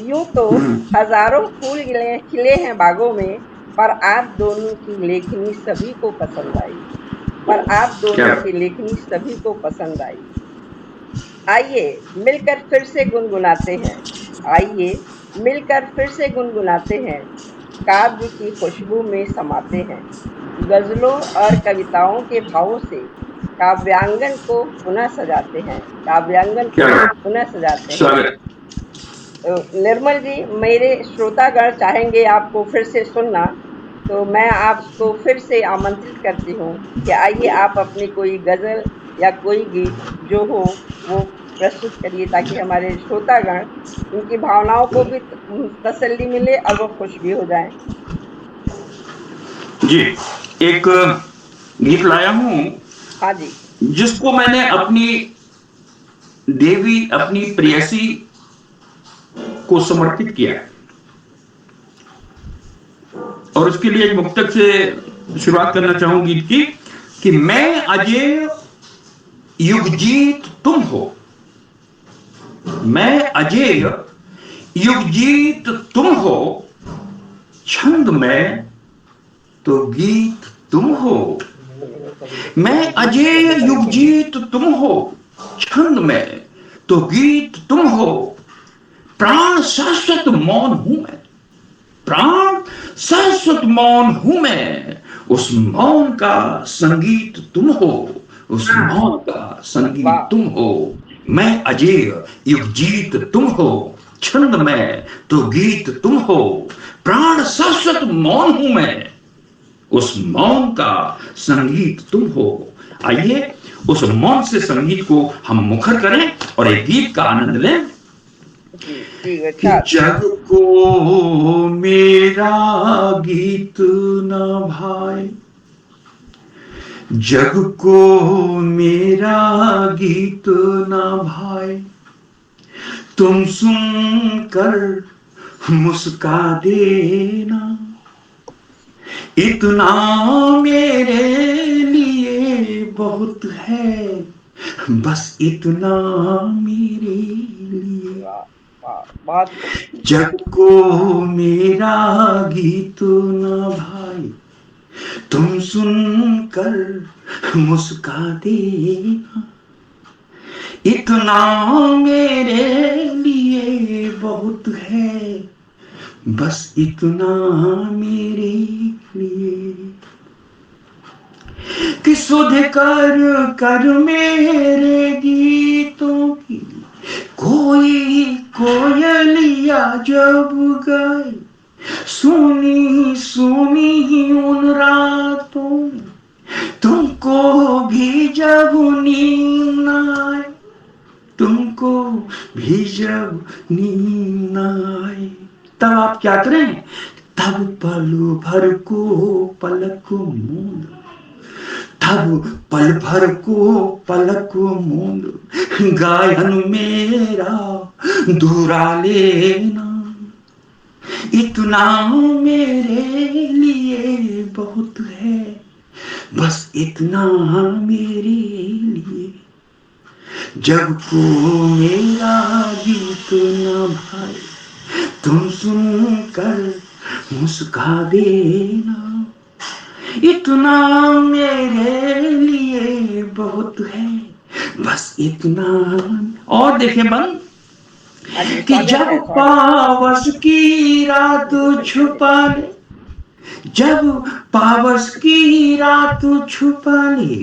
यूं तो हजारों फूल खिले हैं बागों में, पर आप दोनों की लेखनी सभी को पसंद आई, पर आप दोनों की लेखनी सभी को पसंद आई। आइए मिलकर फिर से गुनगुनाते हैं, आइए मिलकर फिर से गुनगुनाते हैं, काव्य की खुशबू में समाते हैं, गजलों और कविताओं के भावों से काव्यांगन को पुनः सजाते हैं, काव्यांगन को पुनः सजाते हैं। तो निर्मल जी, मेरे श्रोतागण चाहेंगे आपको फिर से सुनना, तो मैं आपको फिर से आमंत्रित करती हूँ कि आइए आप अपनी कोई गजल या कोई गीत जो हो वो प्रस्तुत करिए, ताकि हमारे श्रोतागण उनकी भावनाओं को भी तसल्ली मिले और वो खुश भी हो जाएं। जी, एक गीत लाया हूँ। हाँ जी। जिसको मैंने अपनी देवी, अपनी प्रेयसी को समर्पित किया है, और उसके लिए एक मुक्तक से शुरुआत करना चाहूं गीत की कि मैं अजय युगजीत तुम हो, मैं अजय युगजीत तुम हो, छंद में तो गीत तुम हो। मैं अजय युगजीत तुम हो, छंद में तो गीत तुम हो, प्राण शाश्वत मौन हूं मैं, प्राण शाश्वत मौन हूं मैं, उस मौन का संगीत तुम हो, उस मौन का संगीत तुम हो। मैं अजय युगजीत तुम हो, छंद में तो गीत तुम हो, प्राण शाश्वत मौन हूं मैं, उस मौन का संगीत तुम हो। आइए उस मौन से संगीत को हम मुखर करें और एक गीत का आनंद लें। कि जग को मेरा गीत न भाए, जग को मेरा गीत न भाए, तुम सुनकर मुस्का देना, इतना मेरे लिए बहुत है, बस इतना मेरे लिए। जग को मेरा गीत न भाई, तुम सुनकर मुस्का देना, इतना मेरे लिए बहुत है, बस इतना मेरे लिए। कि सुध कर कर मेरे गीतों की कोई कोयलिया जब गाए, सुनी सुनी उन रातों में तुमको भी जब नींद आए, तुमको भी जब नींद आए, तब आप क्या करें, तब पल भर को पलक मूंद, तब पल भर को पलक मूंद, गायन मेरा दोहरा लेना, इतना मेरे लिए बहुत है, बस इतना मेरे लिए। जग को मेरा गीत न भाए, तुम सुनकर मुस्का देना, इतना मेरे लिए बहुत है, बस इतना। और देखें बंद कि जब पावस की रात छुपा ले, जब पावस की रात छुपा ले,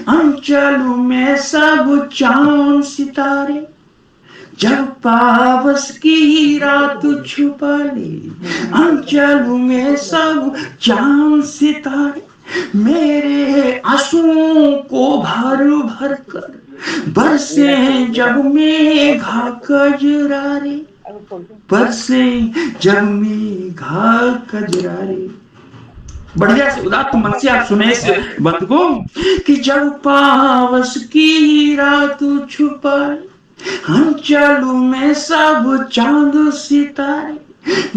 अंचल में सब चांद सितारे, जब पावस की रात छुपा ले, अंचल में सब चांद सितारे, मेरे आंसुओं को भर भर कर बरसे जब मेघा कजरारे, बरसे जब मेघा कजरारे। बढ़िया से उदात्त मन से आप सुने इस बंद को कि जब पावस की रात छुपाए, अंचल में सब चांद सितारे,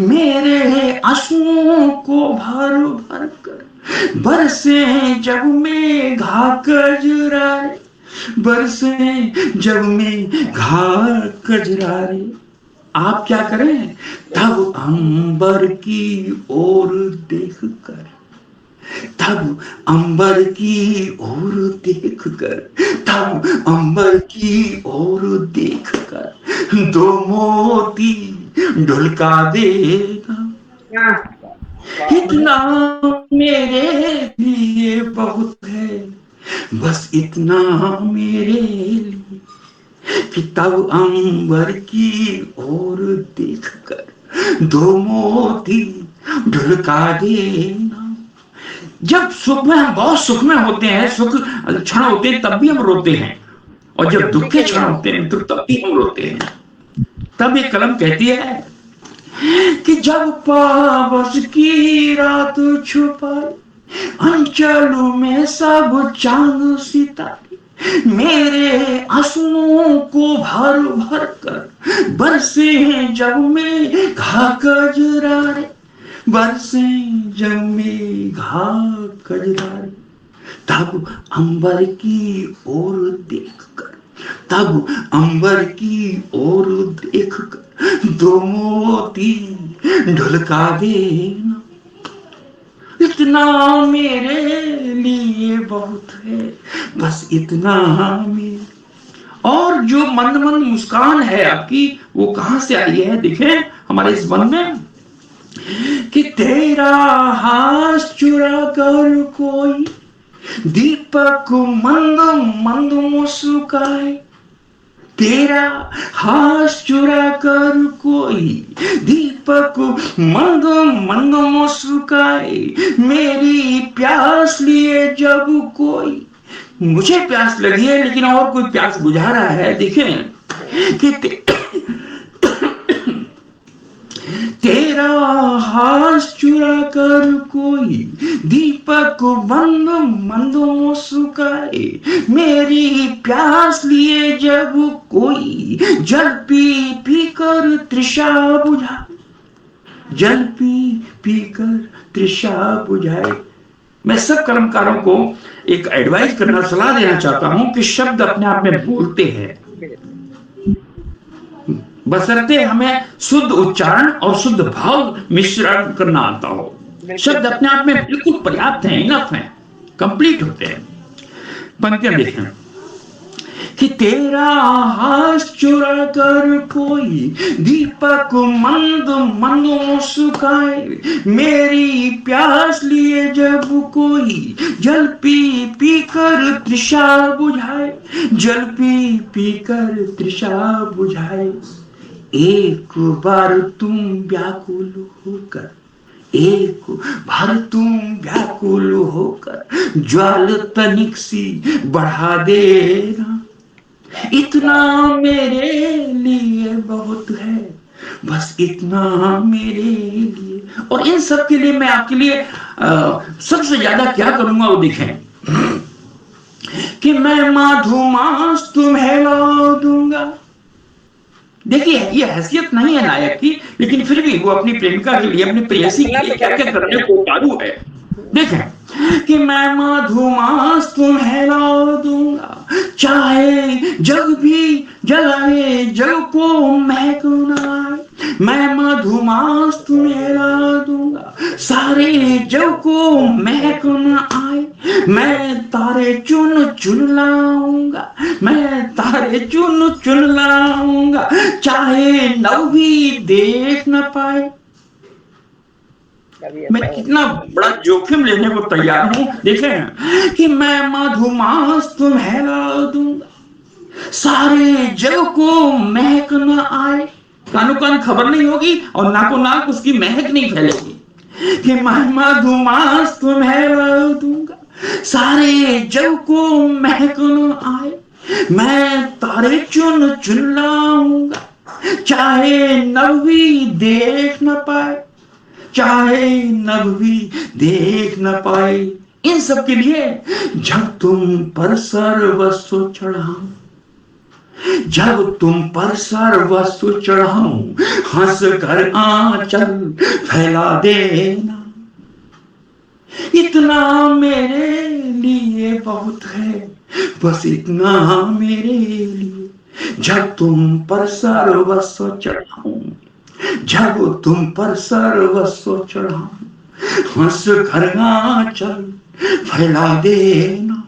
मेरे आंसुओं को भर भर कर बरसे जब मेघा कजरारे, बरसे जब मेघा कजरारे। आप क्या करें? तब अंबर की ओर देखकर, तब अंबर की ओर देखकर, तब अंबर की ओर देखकर दो मोती ढुलका देगा, इतना मेरे लिए बहुत है, बस इतना मेरे लिए कि तब अंबर की ओर देखकर दो मोती ढुलका देना। जब सुख में हम बहुत सुख में होते हैं, सुख क्षण होते हैं, तब भी हम रोते हैं, और जब दुख के क्षण होते हैं तो तब भी हम रोते हैं। तब एक कलम कहती है कि जब पावस की रात छुपाई, अंचल में सब चांद सितारे, मेरे आंसुओं को भर भर कर बरसे जब मेघा कजरारे, बरसे जब मेघा कजरारे। तब अंबर की ओर देखकर, तब अंबर की ओर देखकर दो मोती ढुलका देना, इतना मेरे लिए बहुत है, बस इतना मेरे। और जो मंद मंद मुस्कान है आपकी, वो कहां से आई है? देखें हमारे इस वन में कि तेरा हाथ चुरा कर कोई दीपक मंद मंद मुस्काए, तेरा हाथ चुरा कर कोई दीपक मंद मंद मुस्काए, मेरी प्यास लिए जब कोई, मुझे प्यास लगी है लेकिन और कोई प्यास बुझा रहा है। देखें कि तेरा हाथ चुरा कर कोई दीपक मंद मंद मुस्काए, मेरी प्यास लिए जब कोई जल पी पी कर तृषा बुझाए, जल पी पी कर तृषा बुझाए। मैं सब कलमकारों को एक एडवाइस करना, सलाह देना चाहता हूं कि शब्द अपने आप में बोलते हैं, बशर्ते हमें शुद्ध उच्चारण और शुद्ध भाव मिश्रण करना आता हो। शब्द अपने आप में बिल्कुल पर्याप्त हैं, इनफ हैं, कंप्लीट होते हैं। पंक्तियां देखें कि तेरा हाथ चुरा कर कोई दीपक मंद मंद मुस्काए, मेरी प्यास लिए जब कोई जल पी पी कर तृषा बुझाए, जल पी पी कर तृषा बुझाए। एक बार तुम व्याकुल होकर, एक बार तुम व्याकुल होकर ज्वाल तनिक सी बढ़ा देना, इतना मेरे लिए बहुत है, बस इतना मेरे लिए। और इन सब के लिए मैं आपके लिए सबसे ज्यादा क्या करूंगा वो देखें कि मैं माधुमास तुम्हें ला दूंगा। देखिए ये हैसियत नहीं है नायक की, लेकिन फिर भी वो अपनी प्रेमिका के लिए, अपनी प्रेयसी के लिए क्या क्या करने को उतारू है। देखें कि मैं मधुमास तुम्हें ला दूंगा, चाहे जग भी जलाए जग को महक न आए, मैं मधु मधुमास तुम्हें ला दूंगा, सारे जग को महक न आए। मैं तारे चुन चुन लाऊंगा, मैं तारे चुन चुन लाऊंगा, चाहे नव भी देख न पाए। मैं कितना बड़ा जोखिम लेने को तैयार हूं, देखें कि मैं मधुमास तुम्हें ला दूंगा, सारे जग को महक न आए। कानो कान खबर नहीं होगी और नाको नाक उसकी महक नहीं फैलेगी कि मैं मधुमास तुम्हें ला दूंगा, सारे जग को महक न आए। मैं तारे चुन चुन लाऊंगा, चाहे नभ भी देख न पाए, चाहे नभ भी देख न पाए। इन सब के लिए जब तुम पर सर्वस्व चढ़ाऊं, जब तुम पर सर्वस्व चढ़ाऊं, हंस कर आंचल फैला देना, इतना मेरे लिए बहुत है, बस इतना मेरे लिए। जब तुम पर सर्वस्व चढ़ाऊं, जब तुम पर सर्वस्व चढ़ाऊं, हंस कर आंचल फैला देना,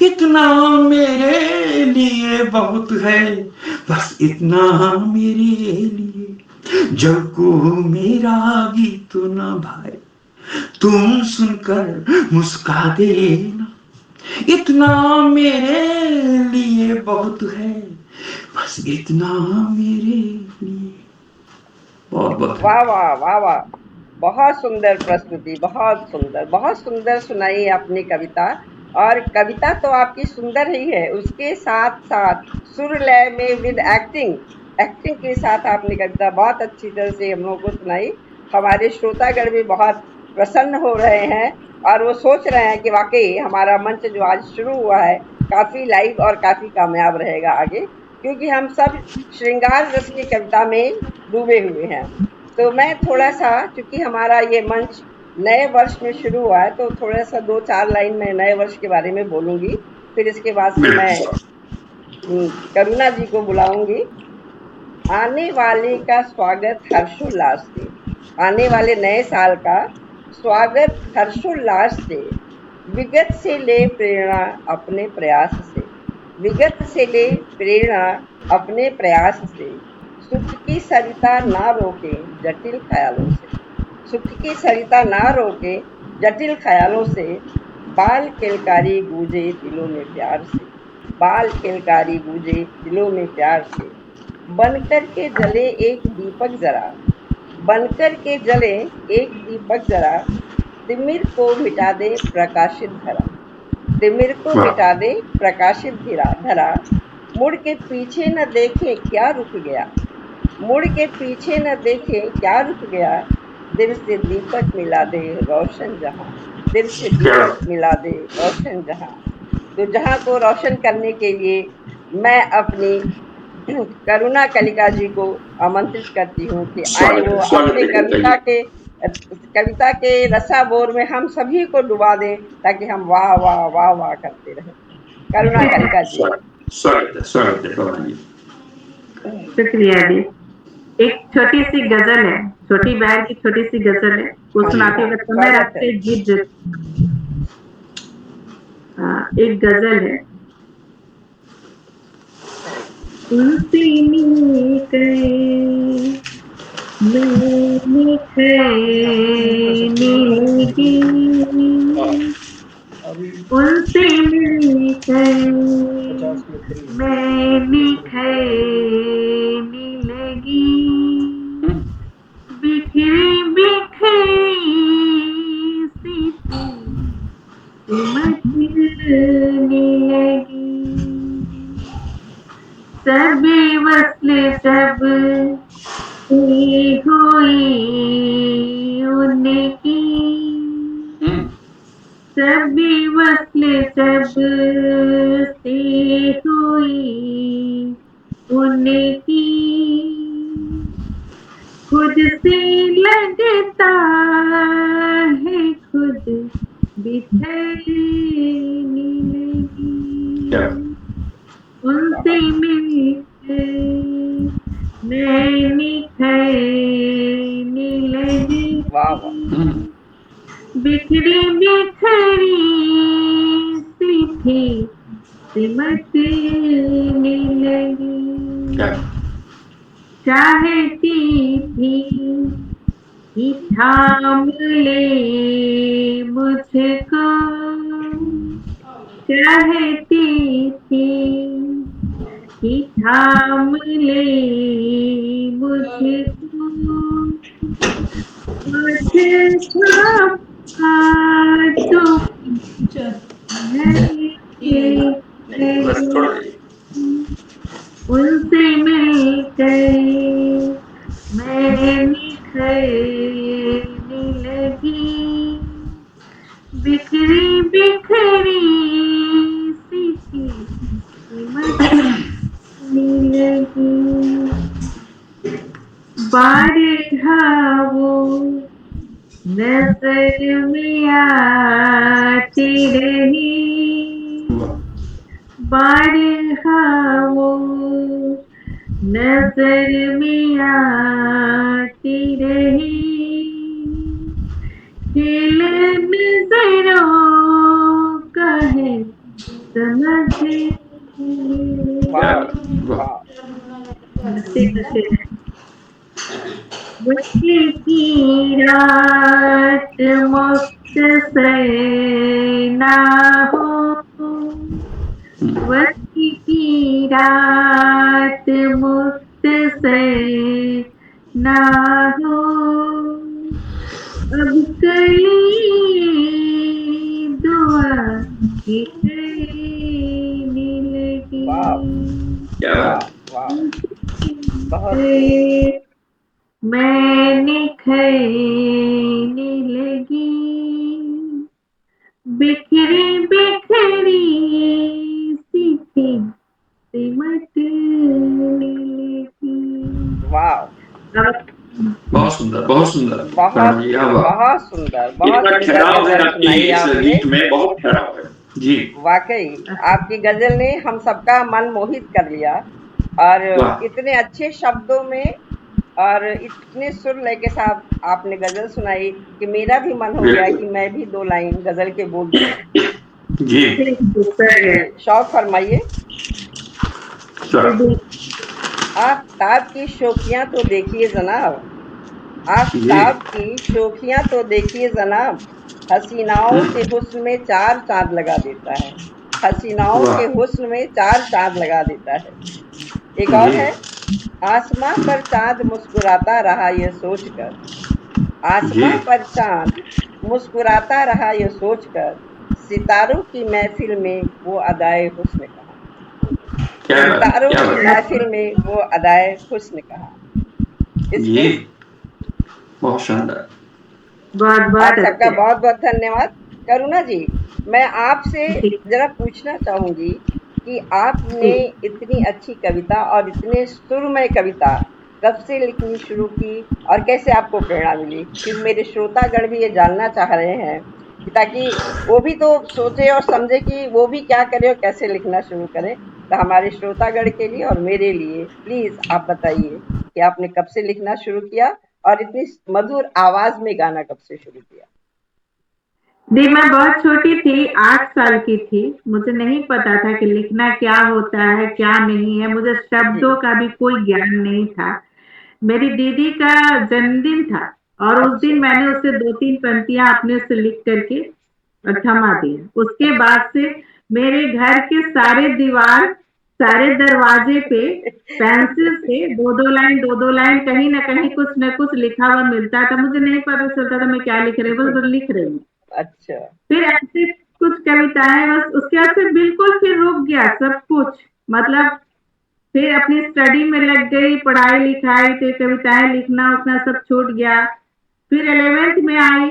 इतना मेरे लिए बहुत है, बस इतना मेरे लिए। जग को मेरा गीत न भाए, तुम सुनकर मुस्का देना, इतना मेरे लिए बहुत है, बस इतना मेरे लिए। बहुत बहुत वाह वाह वाह वाह, बहुत सुंदर प्रस्तुति, बहुत सुंदर सुनाई आपने कविता। और कविता तो आपकी सुंदर ही है, उसके साथ साथ सुर लय में विद एक्टिंग के साथ आपने कविता बहुत अच्छी तरह से हम लोगों को सुनाई। हमारे श्रोतागण भी बहुत प्रसन्न हो रहे हैं और वो सोच रहे हैं कि वाकई हमारा मंच जो आज शुरू हुआ है काफी लाइव और काफी कामयाब रहेगा आगे, क्योंकि हम सब श्रृंगार रस की कविता में डूबे हुए हैं। तो मैं थोड़ा सा, चूंकि हमारा ये मंच नए वर्ष में शुरू हुआ है, तो थोड़ा सा 2-4 लाइन में नए वर्ष के बारे में बोलूंगी, फिर इसके बाद से मैं करुणा जी को बुलाऊंगी। आने वाले का स्वागत हर्षोल्लास से, आने वाले नए साल का स्वागत हर्षोल्लास से, विगत से ले प्रेरणा अपने प्रयास से, विगत से ले प्रेरणा अपने प्रयास से, सुख की सरिता ना रोके जटिल ख्यालों से, सुख की सरिता ना रोके जटिल ख्यालों से, बाल किलकारी गूंजे दिलों में प्यार से, बाल किलकारी गूंजे दिलों में प्यार से, बनकर के जले एक दीपक जरा, बनकर के जले एक दीपक जरा, तिमिर को मिटा दे प्रकाशित धरा, तिमिर को मिटा दे प्रकाशित धरा, मुड़ के पीछे न देखे क्या रुक गया, मुड़ के पीछे न देखे क्या रुक गया, दिल से दीपक मिला दे रोशन जहां, दिल से दीपक मिला दे रोशन जहां। तो जहां को रोशन करने के लिए मैं अपनी करुणा कलिका जी को आमंत्रित करती हूँ कि आए वो अपने कविता के रसाबोर में हम सभी को डुबा दें, ताकि हम वाह वाह वाह वाह करते रहें। करुणा कलिका जी। शुक्रिया जी। एक छोटी सी गजल है, छोटी बहन की छोटी सी गजल है, वो सुनाते हुए समय रखते गीत। एक गजल है। उनसे मिलके मैं खैनी, उनसे मिलकर मैं खैनी लगी, बिखरी बिखरी सी मचलने लगी, सभी वस्ले जब हुई उनकी, सभी वस्ले जब से हुई उनकी, खुद से लगता है खुद बिछड़ने लगी, उनसे मिलकर मैंने खैनी वाह वाह। बिखरी बिखरी सी थी सिमटने लगी, क्या चाहती थी कि थाम ले मुझको, चाहती थी कि थाम ले मुझको, मुझको तो नहीं बस लगी, थोड़ा उनसे मिलकर मैं निखरने लगी, बिखरी बिखरी सी थी सिमटने लगी, बारिहा वो नजर में आती रही, बारिहा वो नजर में आती रही, खेल नजरों का है समझ वाह वाह वाह। हंसते हंसते मुश्किल की रात मुक्त से ना हो, वक्ती की रात मुक्त से ना हो, अब कली दुआ की कहने वाह लगी, क्या वाह बात वाह। बहुत खूब। से मैं निखरने लगी, बिखरी बिखरी सी थी सिमटने लगी। वाह। अब बहुत सुंदर बहुत सुंदर बहुत मैडम जी, हाँ वाह। बहुत सुंदर, बहुत इतना सुंदर ठहराव है गजल आपकी सुनाई इस आपने। गीत में, बहुत ठहराव है जी। वाकई आपकी गजल ने हम सबका मन मोहित कर लिया, और वाह इतने अच्छे शब्दों में और इतने सुर लय के साथ आपने गजल सुनाई कि मेरा भी मन हो गया कि बिल्कुल मैं भी दो लाइन गजल के बोल दूं। जी। जी, शौक फरमाइए। सर आफताब की शोखियां तो देखिए जनाब, जी आफताब की शोखियां तो देखिए जनाब, हसीनाओं के हुस्न में चार चांद लगा देता है, हसीनाओं के वाह हुस्न में चार चांद लगा देता है। एक और जी है, आसमां पर चांद मुस्कुराता रहा ये सोचकर, जी। आसमां पर चांद मुस्कुराता रहा ये सोचकर, सितारों की महफिल में वो अदाए हुस्न कहा, क्या बात सितारों क्या की बात महफिल में वो अदाए हुस्न कहा। जी। इसमें बहुत शानदार। बहुत आप बहुत सबका अच्छे। बहुत बहुत धन्यवाद। करुणा जी, मैं आपसे जी जरा पूछना चाहूंगी कि आपने जी इतनी अच्छी कविता और इतने सुरमय कविता कब से लिखनी शुरू की और कैसे आपको प्रेरणा मिली, क्योंकि मेरे श्रोतागण भी ये जानना चाह रहे हैं कि ताकि वो भी तो सोचे और समझे कि वो भी क्या करें और कैसे लिखना शुरू करें। तो हमारे श्रोतागण के लिए और मेरे लिए प्लीज आप बताइए कि आपने कब से लिखना शुरू किया और इतनी मधुर आवाज में गाना कब से शुरू किया। जी, मैं बहुत छोटी थी, 8 साल की थी। मुझे नहीं पता था कि लिखना क्या होता है क्या नहीं है, मुझे जी। शब्दों का भी कोई ज्ञान नहीं था। मेरी दीदी का जन्मदिन था और उस अच्छा। दिन मैंने उसे 2-3 पंक्तियां अपने से लिख करके थमा दी। उसके बाद से मेरे घर के सारे दीवार, सारे दरवाजे पे पेंसिल से दो दो लाइन कहीं ना कहीं कुछ न कुछ लिखा हुआ मिलता था। मुझे नहीं पता चलता था मैं क्या लिख रही हूँ, बस लिख रही हूँ। अच्छा। फिर ऐसे कुछ कविताएं, बस उसके बाद से बिल्कुल फिर रुक गया सब कुछ। मतलब फिर अपनी स्टडी में लग गई, पढ़ाई लिखाई से कविताएं लिखना उतना सब छूट गया। फिर 11th में आई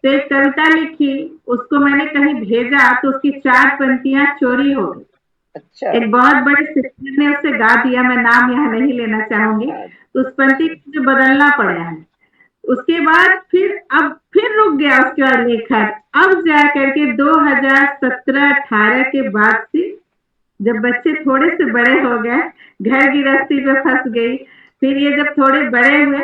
तो एक कविता लिखी, उसको मैंने कहीं भेजा तो उसकी 4 पंक्तियां चोरी हो गई। अच्छा। एक बहुत बड़े सिंगर ने उसे गा दिया, मैं नाम यहाँ नहीं लेना चाहूंगी, हाँ। तो उस पंक्ति को मुझे बदलना पड़ा है। उसके बाद फिर अब फिर रुक गया उसके बाद लेखन। अब जा करके 2017-18 के बाद से जब बच्चे थोड़े से बड़े हो गए, घर गृहस्थी पे फंस गई, फिर ये जब थोड़े बड़े हुए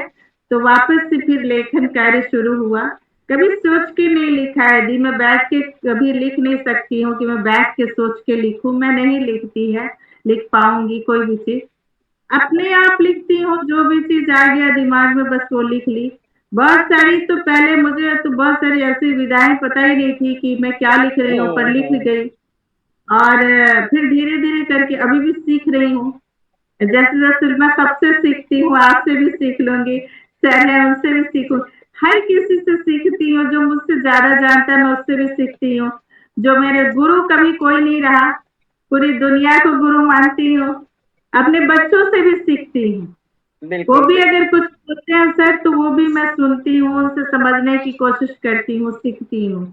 तो वापस से फिर लेखन कार्य शुरू हुआ। कभी सोच के नहीं लिखा है दी, मैं बैठ के कभी लिख नहीं सकती हूँ कि मैं बैठ के सोच के लिखूं, मैं नहीं लिखती है, लिख पाऊंगी कोई भी चीज। अपने आप लिखती हूँ, जो भी चीज आ गया दिमाग में बस वो लिख ली। बहुत सारी तो पहले मुझे तो बहुत सारी ऐसी विधाएं पता ही नहीं थी कि मैं क्या लिख रही हूँ, पर लिख गई। और फिर धीरे धीरे करके अभी भी सीख रही हूँ। जैसे जैसे मैं सबसे सीखती हूँ, आपसे भी सीख लूंगी, सर है उनसे भी सीखूं, हर किसी से सीखती हूँ। जो मुझसे ज्यादा जानता है मैं उससे भी सीखती हूँ। जो मेरे गुरु कभी कोई नहीं रहा, पूरी दुनिया को गुरु मानती हूँ। अपने बच्चों से भी सीखती हूँ, वो बिल्कुल भी अगर कुछ बोलते हैं सर तो वो भी मैं सुनती हूँ, उनसे समझने की कोशिश करती हूँ, सीखती हूँ।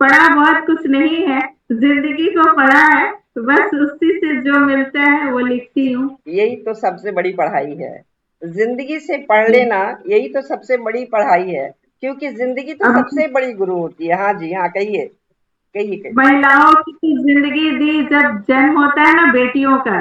पढ़ा बहुत कुछ नहीं है, जिंदगी को पढ़ा है, तो बस उसी से जो मिलता है वो लिखती हूँ। यही तो सबसे बड़ी पढ़ाई है, जिंदगी से पढ़ लेना यही तो सबसे बड़ी पढ़ाई है, क्योंकि जिंदगी तो अब सबसे बड़ी गुरु होती है। हाँ जी, हाँ, कहिए कहिए कहिए। महिलाओं की तो जिंदगी दी, जब जन्म होता है ना बेटियों का,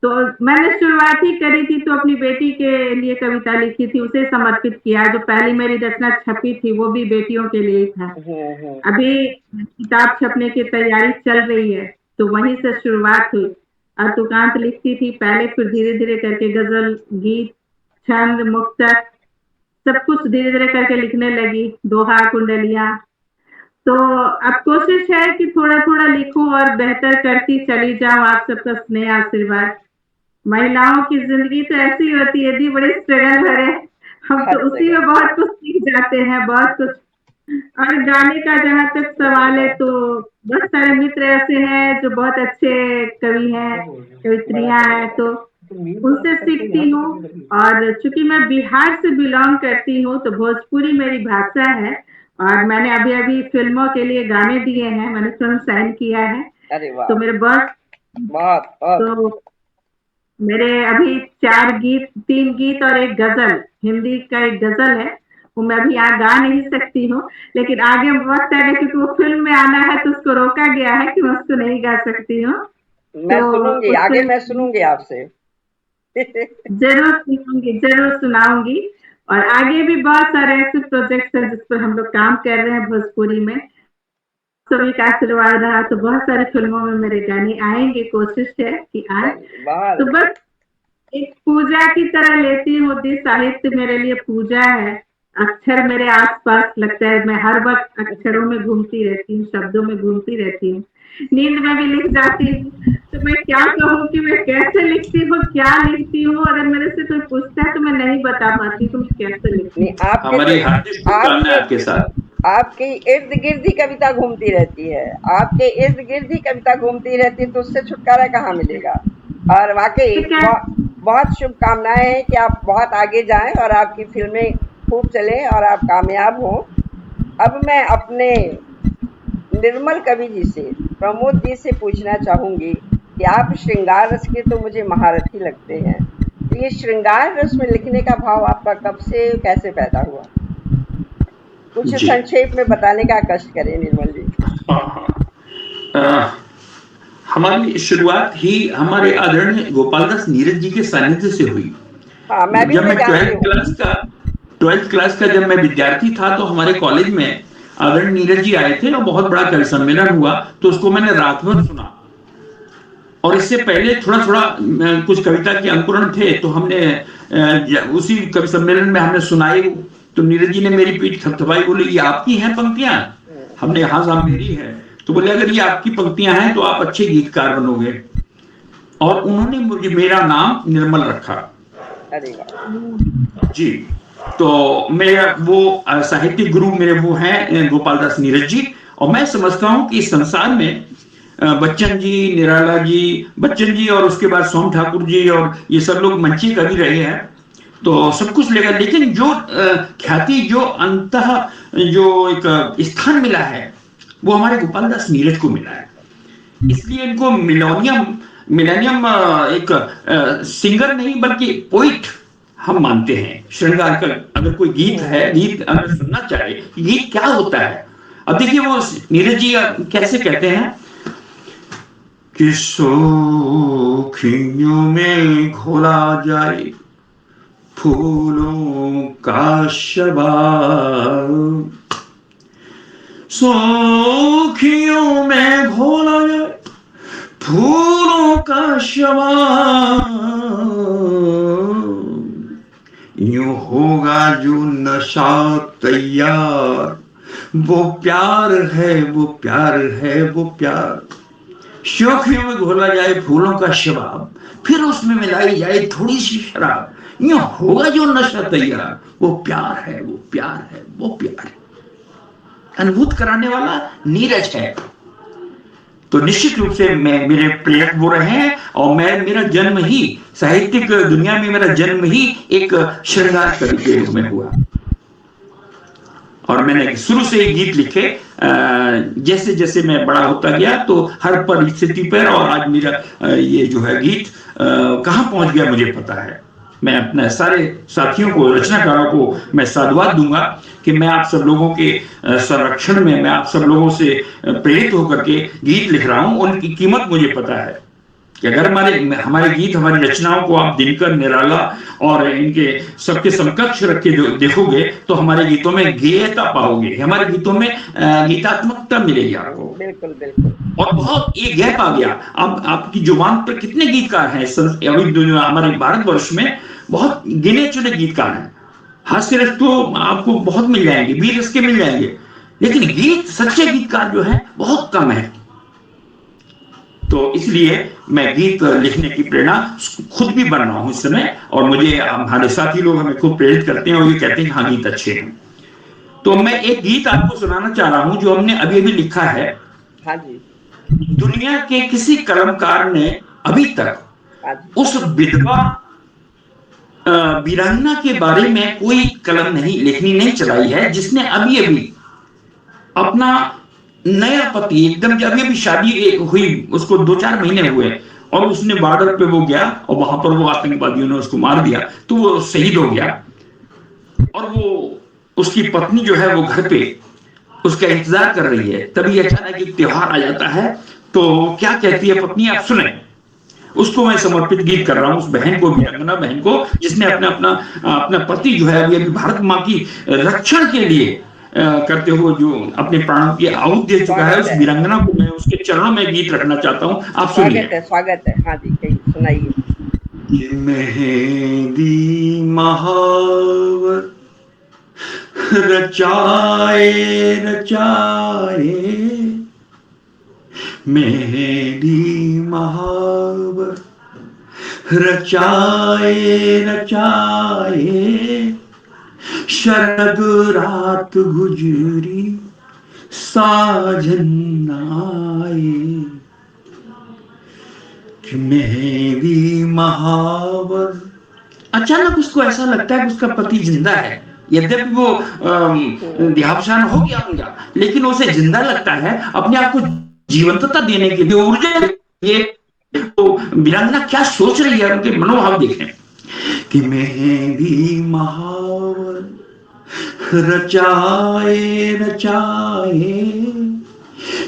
तो मैंने शुरुआत ही करी थी तो अपनी बेटी के लिए कविता लिखी थी, उसे समर्पित किया। जो पहली मेरी रचना छपी थी वो भी बेटियों के लिए ही था। हम्म। अभी किताब छपने की तैयारी चल रही है, तो वहीं से शुरुआत हुई। तुकांत लिखती थी पहले, फिर धीरे धीरे करके गजल, गीत, छंद, मुक्तक सब कुछ धीरे धीरे करके लिखने लगी, दोहा, कुंडलियां। तो अब कोशिश है कि थोड़ा थोड़ा लिखूं और बेहतर करती चली जाऊं। आप सबका स्नेह आशीर्वाद। महिलाओं की जिंदगी तो ऐसी होती है दी, बड़ी स्ट्रगल भरे। हम तो हर उसी जगह। में बहुत कुछ सीख जाते हैं, बहुत कुछ। और गाने का जहाँ तक सवाल है, तो बहुत सारे मित्र ऐसे हैं जो बहुत अच्छे कवि हैं, कवित्रियां हैं, तो उनसे सीखती हूँ। और चूंकि मैं बिहार से बिलोंग करती हूँ तो भोजपुरी मेरी भाषा है। और मैंने अभी अभी फिल्मों के लिए गाने दिए हैं, मैंने फिल्म साइन किया है। अरे वाह, तो मेरे बस बहुत बहुत। तो मेरे अभी 4 गीत, 3 गीत और एक गजल, हिंदी का एक गजल है। वो मैं अभी यहाँ गा नहीं सकती हूँ, लेकिन आगे वक्त आएगा क्योंकि वो फिल्म में आना है तो उसको रोका गया है कि मैं उसको नहीं गा सकती हूँ। मैं तो सुनूंगी, उस आगे फिल्म मैं सुनूंगी आपसे। जरूर सुनाऊंगी, जरूर सुनाऊंगी। और आगे भी बहुत सारे ऐसे प्रोजेक्ट्स हैं जिस पर हम लोग काम कर रहे हैं भोजपुरी में। सभी का आशीर्वाद रहा तो बहुत सारी फिल्मों में मेरे गाने आएंगे, कोशिश है कि आए। चलिए, बहुत तो अच्छा। बस एक पूजा की तरह लेती हूँ दी, साहित्य मेरे लिए पूजा है। अक्षर मेरे आसपास लगता है, मैं हर वक्त अक्षरों में घूमती रहती हूँ, शब्दों में घूमती रहती हूँ, नींद में भी लिख जाती हूँ। तो मैं क्या कहूँ कि मैं कैसे लिखती हूँ, क्या लिखती हूँ, अगर मेरे से कोई पूछता है तो मैं नहीं बता पाती कि मैं कैसे लिखती नहीं, हूँ। आपके हमारी तो हार्दिक शुभकामनाएं आपके आपके साथ। आपके इर्द गिर्द ही कविता घूमती रहती है, आपके इर्द गिर्द ही कविता घूमती रहती है, तो उससे छुटकारा कहाँ मिलेगा। और वाकई तो क्या बहुत शुभकामनाएं हैं कि आप बहुत आगे जाएं और आपकी फिल्में खूब चलें और आप कामयाब हों। अब मैं अपने निर्मल कवि जी से, प्रमोद जी से पूछना चाहूंगी कि आप श्रृंगार रस के तो मुझे महारथी लगते हैं, तो ये श्रृंगार रस में लिखने का भाव आपका कब से कैसे पैदा हुआ? कुछ जी। संक्षेप में बताने का कष्ट करें निर्मल जी। हाँ। हमारी शुरुआत ही हमारे आदरणीय गोपालदास नीरज जी के सानिध्य से हुई। हाँ, मैं भी जब उन्हें मैं जानती हूँ। ट्वेल्थ क्लास का जब मैं विद्यार्थी था तो हमारे कॉलेज में आदरणीय नीरज जी आए थे और बहुत बड़ा कवि सम्मेलन हुआ, तो उसको मैंने रात भर सुना। और इससे पहले थोड़ा थोड़ा कुछ कविता के अंकुरण थे, तो हमने उसी कवि सम्मेलन में हमने सुनाई। तो नीरज जी ने मेरी पीठ थपथपाई, बोले ये आपकी हैं पंक्तियां? हमने हाँ साहब मेरी है। तो बोले अगर ये आपकी पंक्तियां हैं तो आप अच्छे गीतकार बनोगे। और उन्होंने मुझे मेरा नाम निर्मल रखा। अरे वाह। जी। तो मेरा वो साहित्यिक गुरु मेरे वो हैं गोपालदास नीरज जी। और मैं समझता हूँ कि इस संसार में बच्चन जी, निराला जी, बच्चन जी और उसके बाद सोम ठाकुर जी और ये सब लोग मंची कवि रहे हैं, तो सब कुछ लेगा, लेकिन जो ख्याति, जो अंतः जो एक स्थान मिला है वो हमारे गोपालदास नीरज को मिला है। इसलिए इनको मिलोनियम मिलेनियम एक सिंगर नहीं बल्कि पोइट हम मानते हैं। श्रृंगार का अगर कोई गीत है, गीत अगर सुनना चाहे गीत क्या होता है, अब देखिए वो नीरज जी कैसे कहते हैं कि सोखियों में घोला जाए फूलों का शबाब, सोखियों में घोला जाए फूलों का शबाब, यूं होगा जो नशा तैयार, वो प्यार है, वो प्यार है, वो प्यार। शोखियों में घोला जाए फूलों का शबाब, फिर उसमें मिलाई जाए थोड़ी सी शराब, यूं होगा जो नशा तैयार, वो प्यार है, वो प्यार है, वो प्यार है। अनुभूत कराने वाला नीरज है। तो निश्चित रूप से मैं, मेरे प्रेरक वो रहे हैं, और मेरा जन्म ही साहित्यिक दुनिया में, मेरा जन्म ही एक श्रृंगार कवि के रूप में हुआ। और मैंने शुरू से ही गीत लिखे, जैसे जैसे मैं बड़ा होता गया तो हर परिस्थिति पर, और आज मेरा ये जो है गीत कहाँ पहुंच गया मुझे पता है। मैं अपने सारे साथियों को, रचनाकारों को मैं साधुवाद दूंगा कि मैं आप सब लोगों के संरक्षण में, मैं आप सब लोगों से प्रेरित होकर के गीत लिख रहा हूं। उनकी कीमत मुझे पता है कि अगर हमारे गीत, हमारी रचनाओं को आप दिनकर, निराला और इनके सबके समकक्ष रख के देखोगे तो हमारे गीतों में गेयता पाओगे, हमारे गीतों में गीतात्मकता मिलेगी आपको। बिल्कुल बिल्कुल। और बहुत ये गैप आ गया। अब आपकी जुबान पर कितने गीतकार हैं अभी हमारे भारतवर्ष में? बहुत गिने चुने गीतकार हैं। हास्य रस तो आपको बहुत मिल जाएंगे, वीर रस के मिल जाएंगे, लेकिन गीत, सच्चे गीतकार जो है बहुत कम है। तो इसलिए मैं गीत लिखने की प्रेरणा खुद भी बन रहा हूं इस समय, और मुझे हमारे साथी लोग हमें खूब प्रेरित करते हैं और ये कहते हैं हाँ गीत अच्छे हैं। तो मैं एक गीत आपको सुनाना चाह रहा हूं जो हमने अभी अभी लिखा है। हाँ जी। दुनिया के किसी कलमकार ने अभी तक उस विधवा वीरांगना के बारे में कोई कलम लेखनी नहीं चलाई है जिसने अभी अभी अपना नया पति, एकदम जब अभी शादी हुई, उसको 2-4 महीने हुए और उसने बॉर्डर पे वो गया और वहां पर वो आतंकवादियों ने उसको मार दिया, तो वो शहीद हो गया। और वो उसकी पत्नी जो है वो घर पे उसका इंतजार कर रही है। तभी अचानक एक त्योहार आ जाता है। तो क्या कहती है पत्नी, आप सुने। उसको मैं समर्पित गीत कर रहा हूँ, उस बहन को, वीरांगना बहन को, जिसने अपना पति जो है अभी भारत माँ की रक्षण के लिए करते हुए जो अपने प्राणों की आहुति दे चुका है, उस वीरांगना को मैं उसके चरणों में गीत रखना चाहता हूँ। आप सुनिए। स्वागत है। हाँ जी, सुनाइए। मेहंदी महावर रचाए रचाए, मेहंदी महावर रचाए रचाए, शरद रात गुजरी साजन आए, मेहंदी महावर। अचानक उसको ऐसा लगता है कि उसका पति जिंदा है। यद्यपि वो देहावसान हो गया होगा, लेकिन उसे जिंदा लगता है। अपने आप को जीवंतता देने के लिए, ऊर्जा, ये तो वीरांगना क्या सोच रही है, उनके मनोभाव देखें कि मेहंदी महावर रचाए रचाए,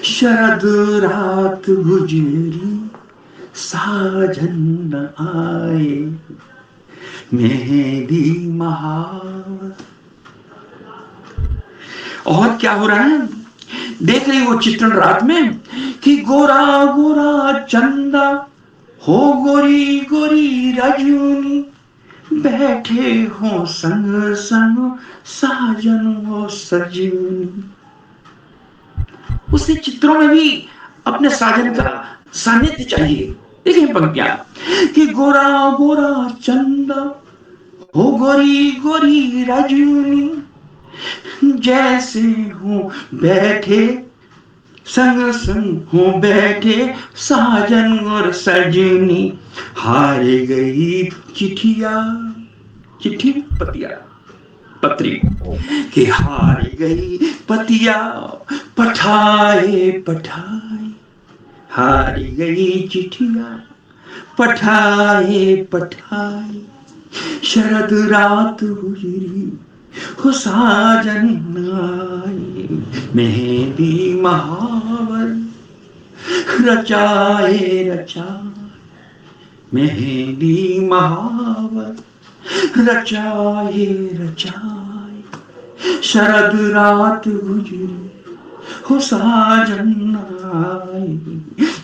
शरद रात गुजरी साजन आए, मेहंदी महावर। और क्या हो रहा है, देख रही वो चित्रण रात में कि गोरा गोरा चंदा हो, गोरी गोरी रजनी, बैठे हो संग संग साजन हो सजनी। उसे चित्रों में भी अपने साजन का सानिध्य चाहिए। देखिए पंक्तियां कि गोरा गोरा चंदा हो, गोरी गोरी रजनी, जैसे हो बैठे संग संग हो बैठे साजन और सजनी, हार गई चिट्ठिया, चिट्ठी पतिया, पत्री कि हार गई पतिया पठाए पठाए, हार गई चिट्ठिया पठाए पठाए, शरद रात गुजरी हो साजन आए, मेहंदी महावर रचाए रचाए, मेहंदी महावर रचाए रचाए शरद रात गुजरी हो साजन आए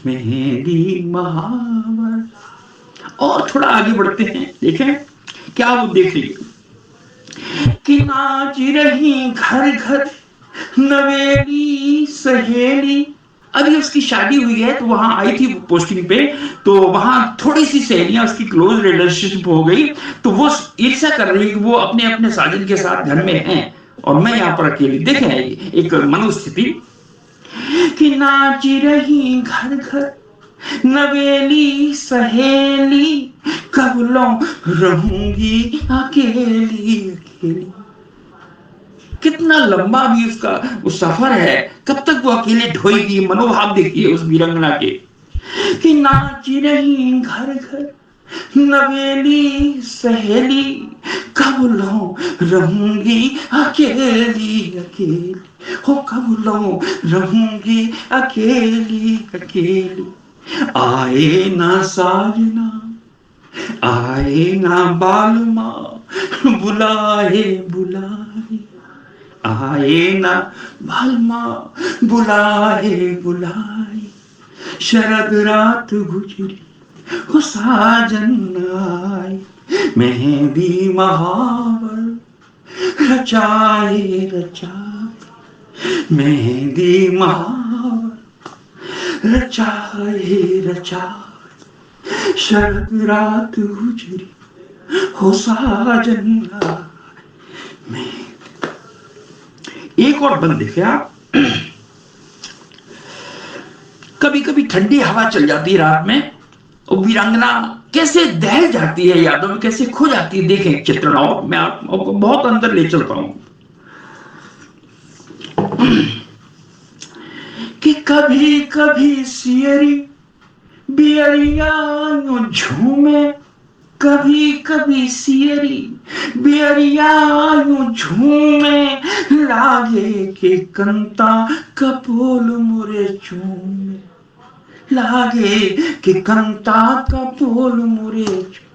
मेहंदी महावर। और थोड़ा आगे बढ़ते हैं, देखें क्या वो देख रही कि नाच रही घर घर नवेली सहेली। अभी उसकी शादी हुई है तो वहां आई थी पोस्टिंग पे, तो वहां थोड़ी सी सहेलियां उसकी क्लोज रिलेशनशिप हो गई, तो वो ईर्ष्या कर रही है कि वो अपने अपने साजन के साथ घर में हैं और मैं यहाँ पर अकेली। देखें एक मनोस्थिति कि नाच रही घर घर नवेली सहेली कबलों रहूंगी अकेली अकेली। कितना लंबा भी उसका वो सफर है, कब तक वो अकेले ढोएगी। मनोभाव देखिए उस वीरंगना के कि नाच रही घर घर नवेली सहेली कबलों रहूंगी अकेली अकेली हो कबलों रहूंगी अकेली अकेली। आए ना साजना आए ना बालमा बुलाए बुलाए आए ना बालमा बुलाए बुलाए शरद रात गुजरी हो साजन आए मेहंदी महावर रचाए रचाए मेहंदी महावर रचाए रचाए शरद रात गुजरी हो साजन आए। एक और बंद देखे आप, कभी कभी ठंडी हवा चल जाती है रात में और वीरांगना कैसे दहल जाती है, यादों में कैसे खो जाती है। देखें चित्रण, और मैं आपको बहुत अंदर ले चलता हूं कि कभी कभी सियरी बियरिया झूमे कभी कभी सियरी बियरिया झूमे लागे के कंता कपोल मुरे चूमे लागे कि कंता कपोल मुरे।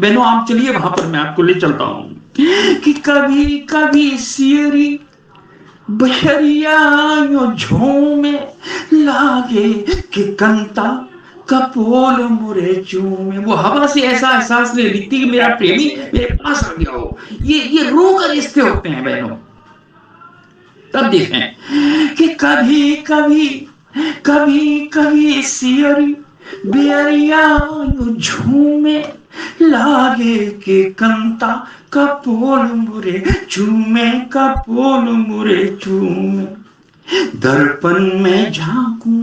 बहनों आप चलिए वहां पर, मैं आपको ले चलता हूं कि कभी कभी सियरी बहरिया झूमे लागे कि कंता कपोल मुरे चूमे। वो हवा से ऐसा एहसास ले लिखती कि मेरा प्रेमी मेरे पास आ गया हो। ये रूह का रिश्ते होते हैं बहनों। तब देखें कि कभी कभी कभी कभी सियरी बेरिया झूमे लागे के कंता कपोल मुरे चूमे कपोल मुरे चूमे। दर्पण में झांकूं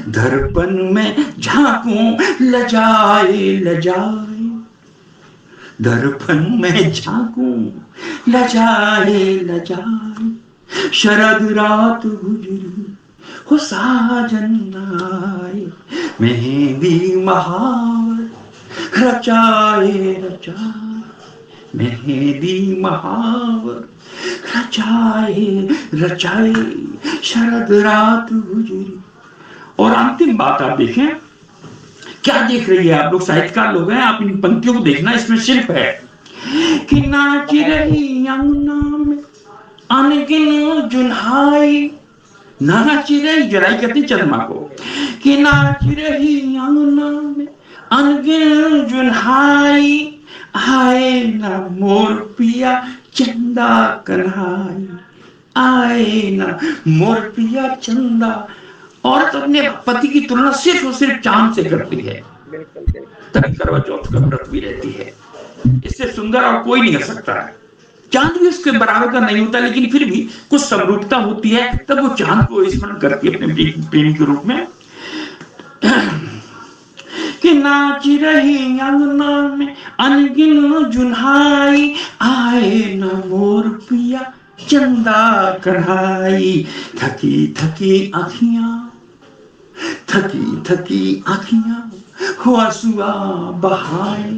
दर्पण में झांकूं लजाए लजाए दर्पण में झांकूं लजाए लजाए शरद रात गुजरी हो साजन आए मेहंदी महावर रचाए रचाए मेहंदी महावर रचाए रचाए शरद रात गुजरी। और अंतिम बात आप देखें, क्या देख रही है आप लोग, साहित्यकार लोग हैं, आप इन पंक्तियों को देखना, इसमें शिल्प है कि नाच रही यमुना में अनगिन जुन्हाई। नाच रही जलाई कहती चंद्रमा को कि नाच रही यमुना में अनगिन जुन्हाई आए ना मोर पिया चंदा कन्हाई आए ना मोर पिया चंदा। औरत अपने पति की तुलना सिर्फ और सिर्फ चांद से करती है, तभी करवा चौथ का व्रत भी रहती है। इससे सुंदर और कोई नहीं कर सकता है। चांद भी उसके बराबर का नहीं होता, लेकिन फिर भी कुछ समरूपता होती है, तब वो चांद को स्मरण करती है अपने प्रेमी के रूप में। कि नाच रही अंगना में अनगिन जुन्हाई आए न मोर पिया चंदा कढ़ाई। थकी थकी आँखियां थकी थकी आँखियां हो आंसुआ बहाए।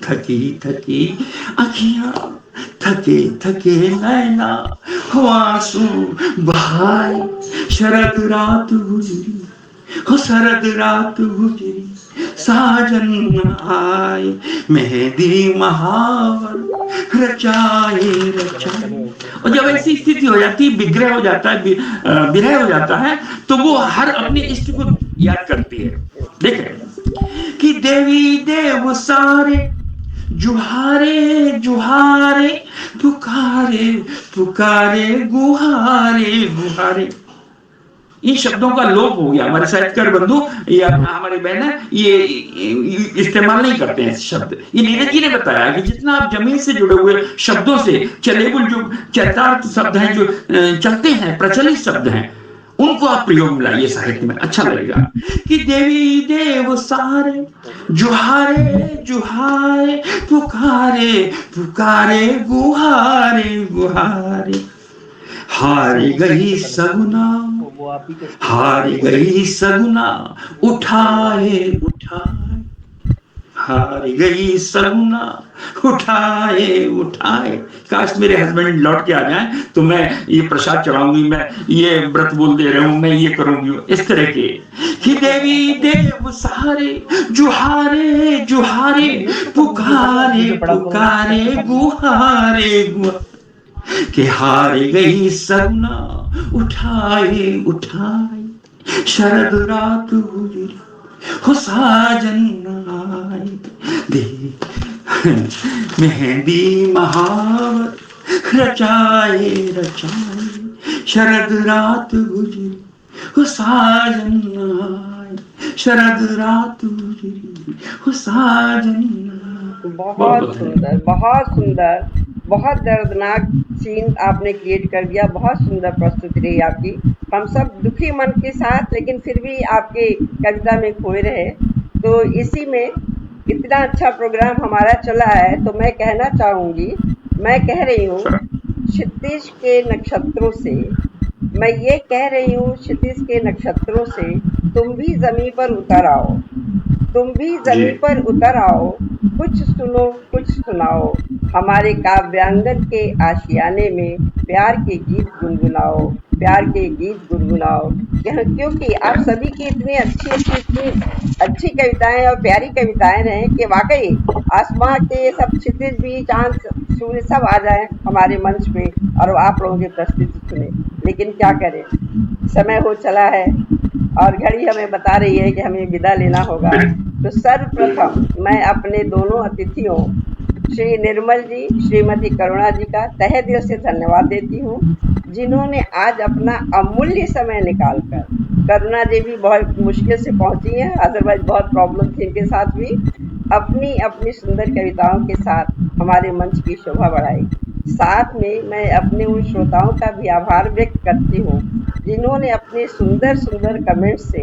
थकी थकी आँखियां थके थके नैना हो आंसू बहाए। शरद रात गुजरी हो शरद रात गुजरी साजन आए, मेहंदी महावर रचाए रचाए। और जब ऐसी स्थिति हो जाती है, विग्रह हो जाता है, विरह हो जाता है, तो वो हर अपने इष्ट को याद करती है। देखें कि देवी देव सारे जुहारे जुहारे, पुकारे पुकारे गुहारे गुहारे। इन शब्दों का लोप हो गया। हमारे साहित्यकार बंधु या हमारे बहन ये इस्तेमाल नहीं करते हैं शब्द। ये नीरज जी ने बताया कि जितना आप जमीन से जुड़े हुए शब्दों से चलेबुल जो चरितार्थ शब्द हैं, जो चलते हैं, प्रचलित शब्द हैं, उनको आप प्रयोग में लाइए साहित्य में, अच्छा लगेगा। कि देवी देव सारे जुहारे जुहारे, पुकारे पुकारे गुहारे गुहारे। हारी गई सगुना, हारी गई सगुना, उठाए उठाए, हारी गई सगुना, उठाए उठाए। काश मेरे हस्बैंड लौट के आ जाएं तो मैं ये प्रसाद चढ़ाऊंगी, मैं ये व्रत बोल दे रहा हूं, मैं ये करूंगी, इस तरह के। कि देवी देव सारे जुहारे जुहारे, पुकारे पुकारे गुहारे गुहारे। कि हार गई सगुना, उठाए उठाए, शरद रात गुजरी, हो साजन आए, दे मेहंदी महावर रचाए रचाए, शरद रात गुजरी, हो साजन आए, शरद रात गुजरी, हो साजन आए। बहुत सुंदर, बहुत सुंदर, बहुत दर्दनाक सीन आपने क्रिएट कर दिया। बहुत सुंदर प्रस्तुति रही आपकी। हम सब दुखी मन के साथ, लेकिन फिर भी आपके कविता में खोए रहे। तो इसी में इतना अच्छा प्रोग्राम हमारा चला है, तो मैं कहना चाहूँगी, मैं कह रही हूँ क्षितिज के नक्षत्रों से, मैं ये कह रही हूँ क्षितिज के नक्षत्रों से, तुम भी जमीन पर उतर आओ, तुम भी जमीन पर उतर आओ, कुछ सुनो कुछ सुनाओ, हमारे काव्यांगन के आशियाने में प्यार के गीत गुनगुनाओ, प्यार के गीत गुनगुनाओ। क्योंकि आप सभी की इतनी अच्छी कविताएं और प्यारी कविताएं रहे कि वाकई आसमां के सब क्षितिज भी, चांद सूर्य सब आ जाए हमारे मंच पे और आप लोगों की प्रस्तुति सुने। लेकिन क्या करें, समय हो चला है और घड़ी हमें बता रही है कि हमें विदा लेना होगा। तो सर्वप्रथम मैं अपने दोनों अतिथियों श्री निर्मल जी, श्रीमती करुणा जी का तहे दिल से धन्यवाद देती हूँ, जिन्होंने आज अपना अमूल्य समय निकालकर, करुणा जी भी बहुत मुश्किल से पहुंची हैं, अदरवाइज बहुत प्रॉब्लम थी इनके साथ भी, अपनी अपनी सुंदर कविताओं के साथ हमारे मंच की शोभा बढ़ाई। साथ में मैं अपने उन श्रोताओं का भी आभार व्यक्त करती हूँ जिन्होंने अपने सुंदर सुंदर कमेंट्स से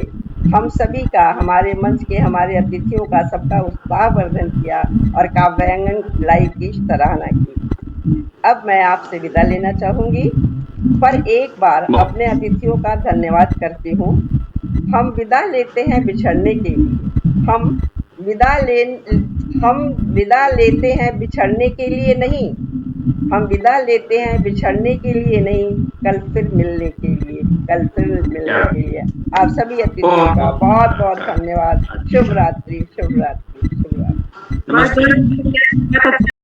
हम सभी का, हमारे मंच के हमारे अतिथियों का, सबका उत्साहवर्धन किया और काव्यांगन लाइव की सराहना की। अब मैं आपसे विदा लेना चाहूँगी, पर एक बार अपने अतिथियों का धन्यवाद करती हूँ। हम विदा लेते हैं बिछड़ने के लिए, हम विदा लेते हैं बिछड़ने के लिए नहीं, हम विदा लेते हैं बिछड़ने के लिए नहीं, कल फिर मिलने के लिए, कल फिर मिलने के लिए। आप सभी अतिथियों का बहुत बहुत धन्यवाद। शुभ रात्रि, शुभ रात्रि, शुभ रात्रि।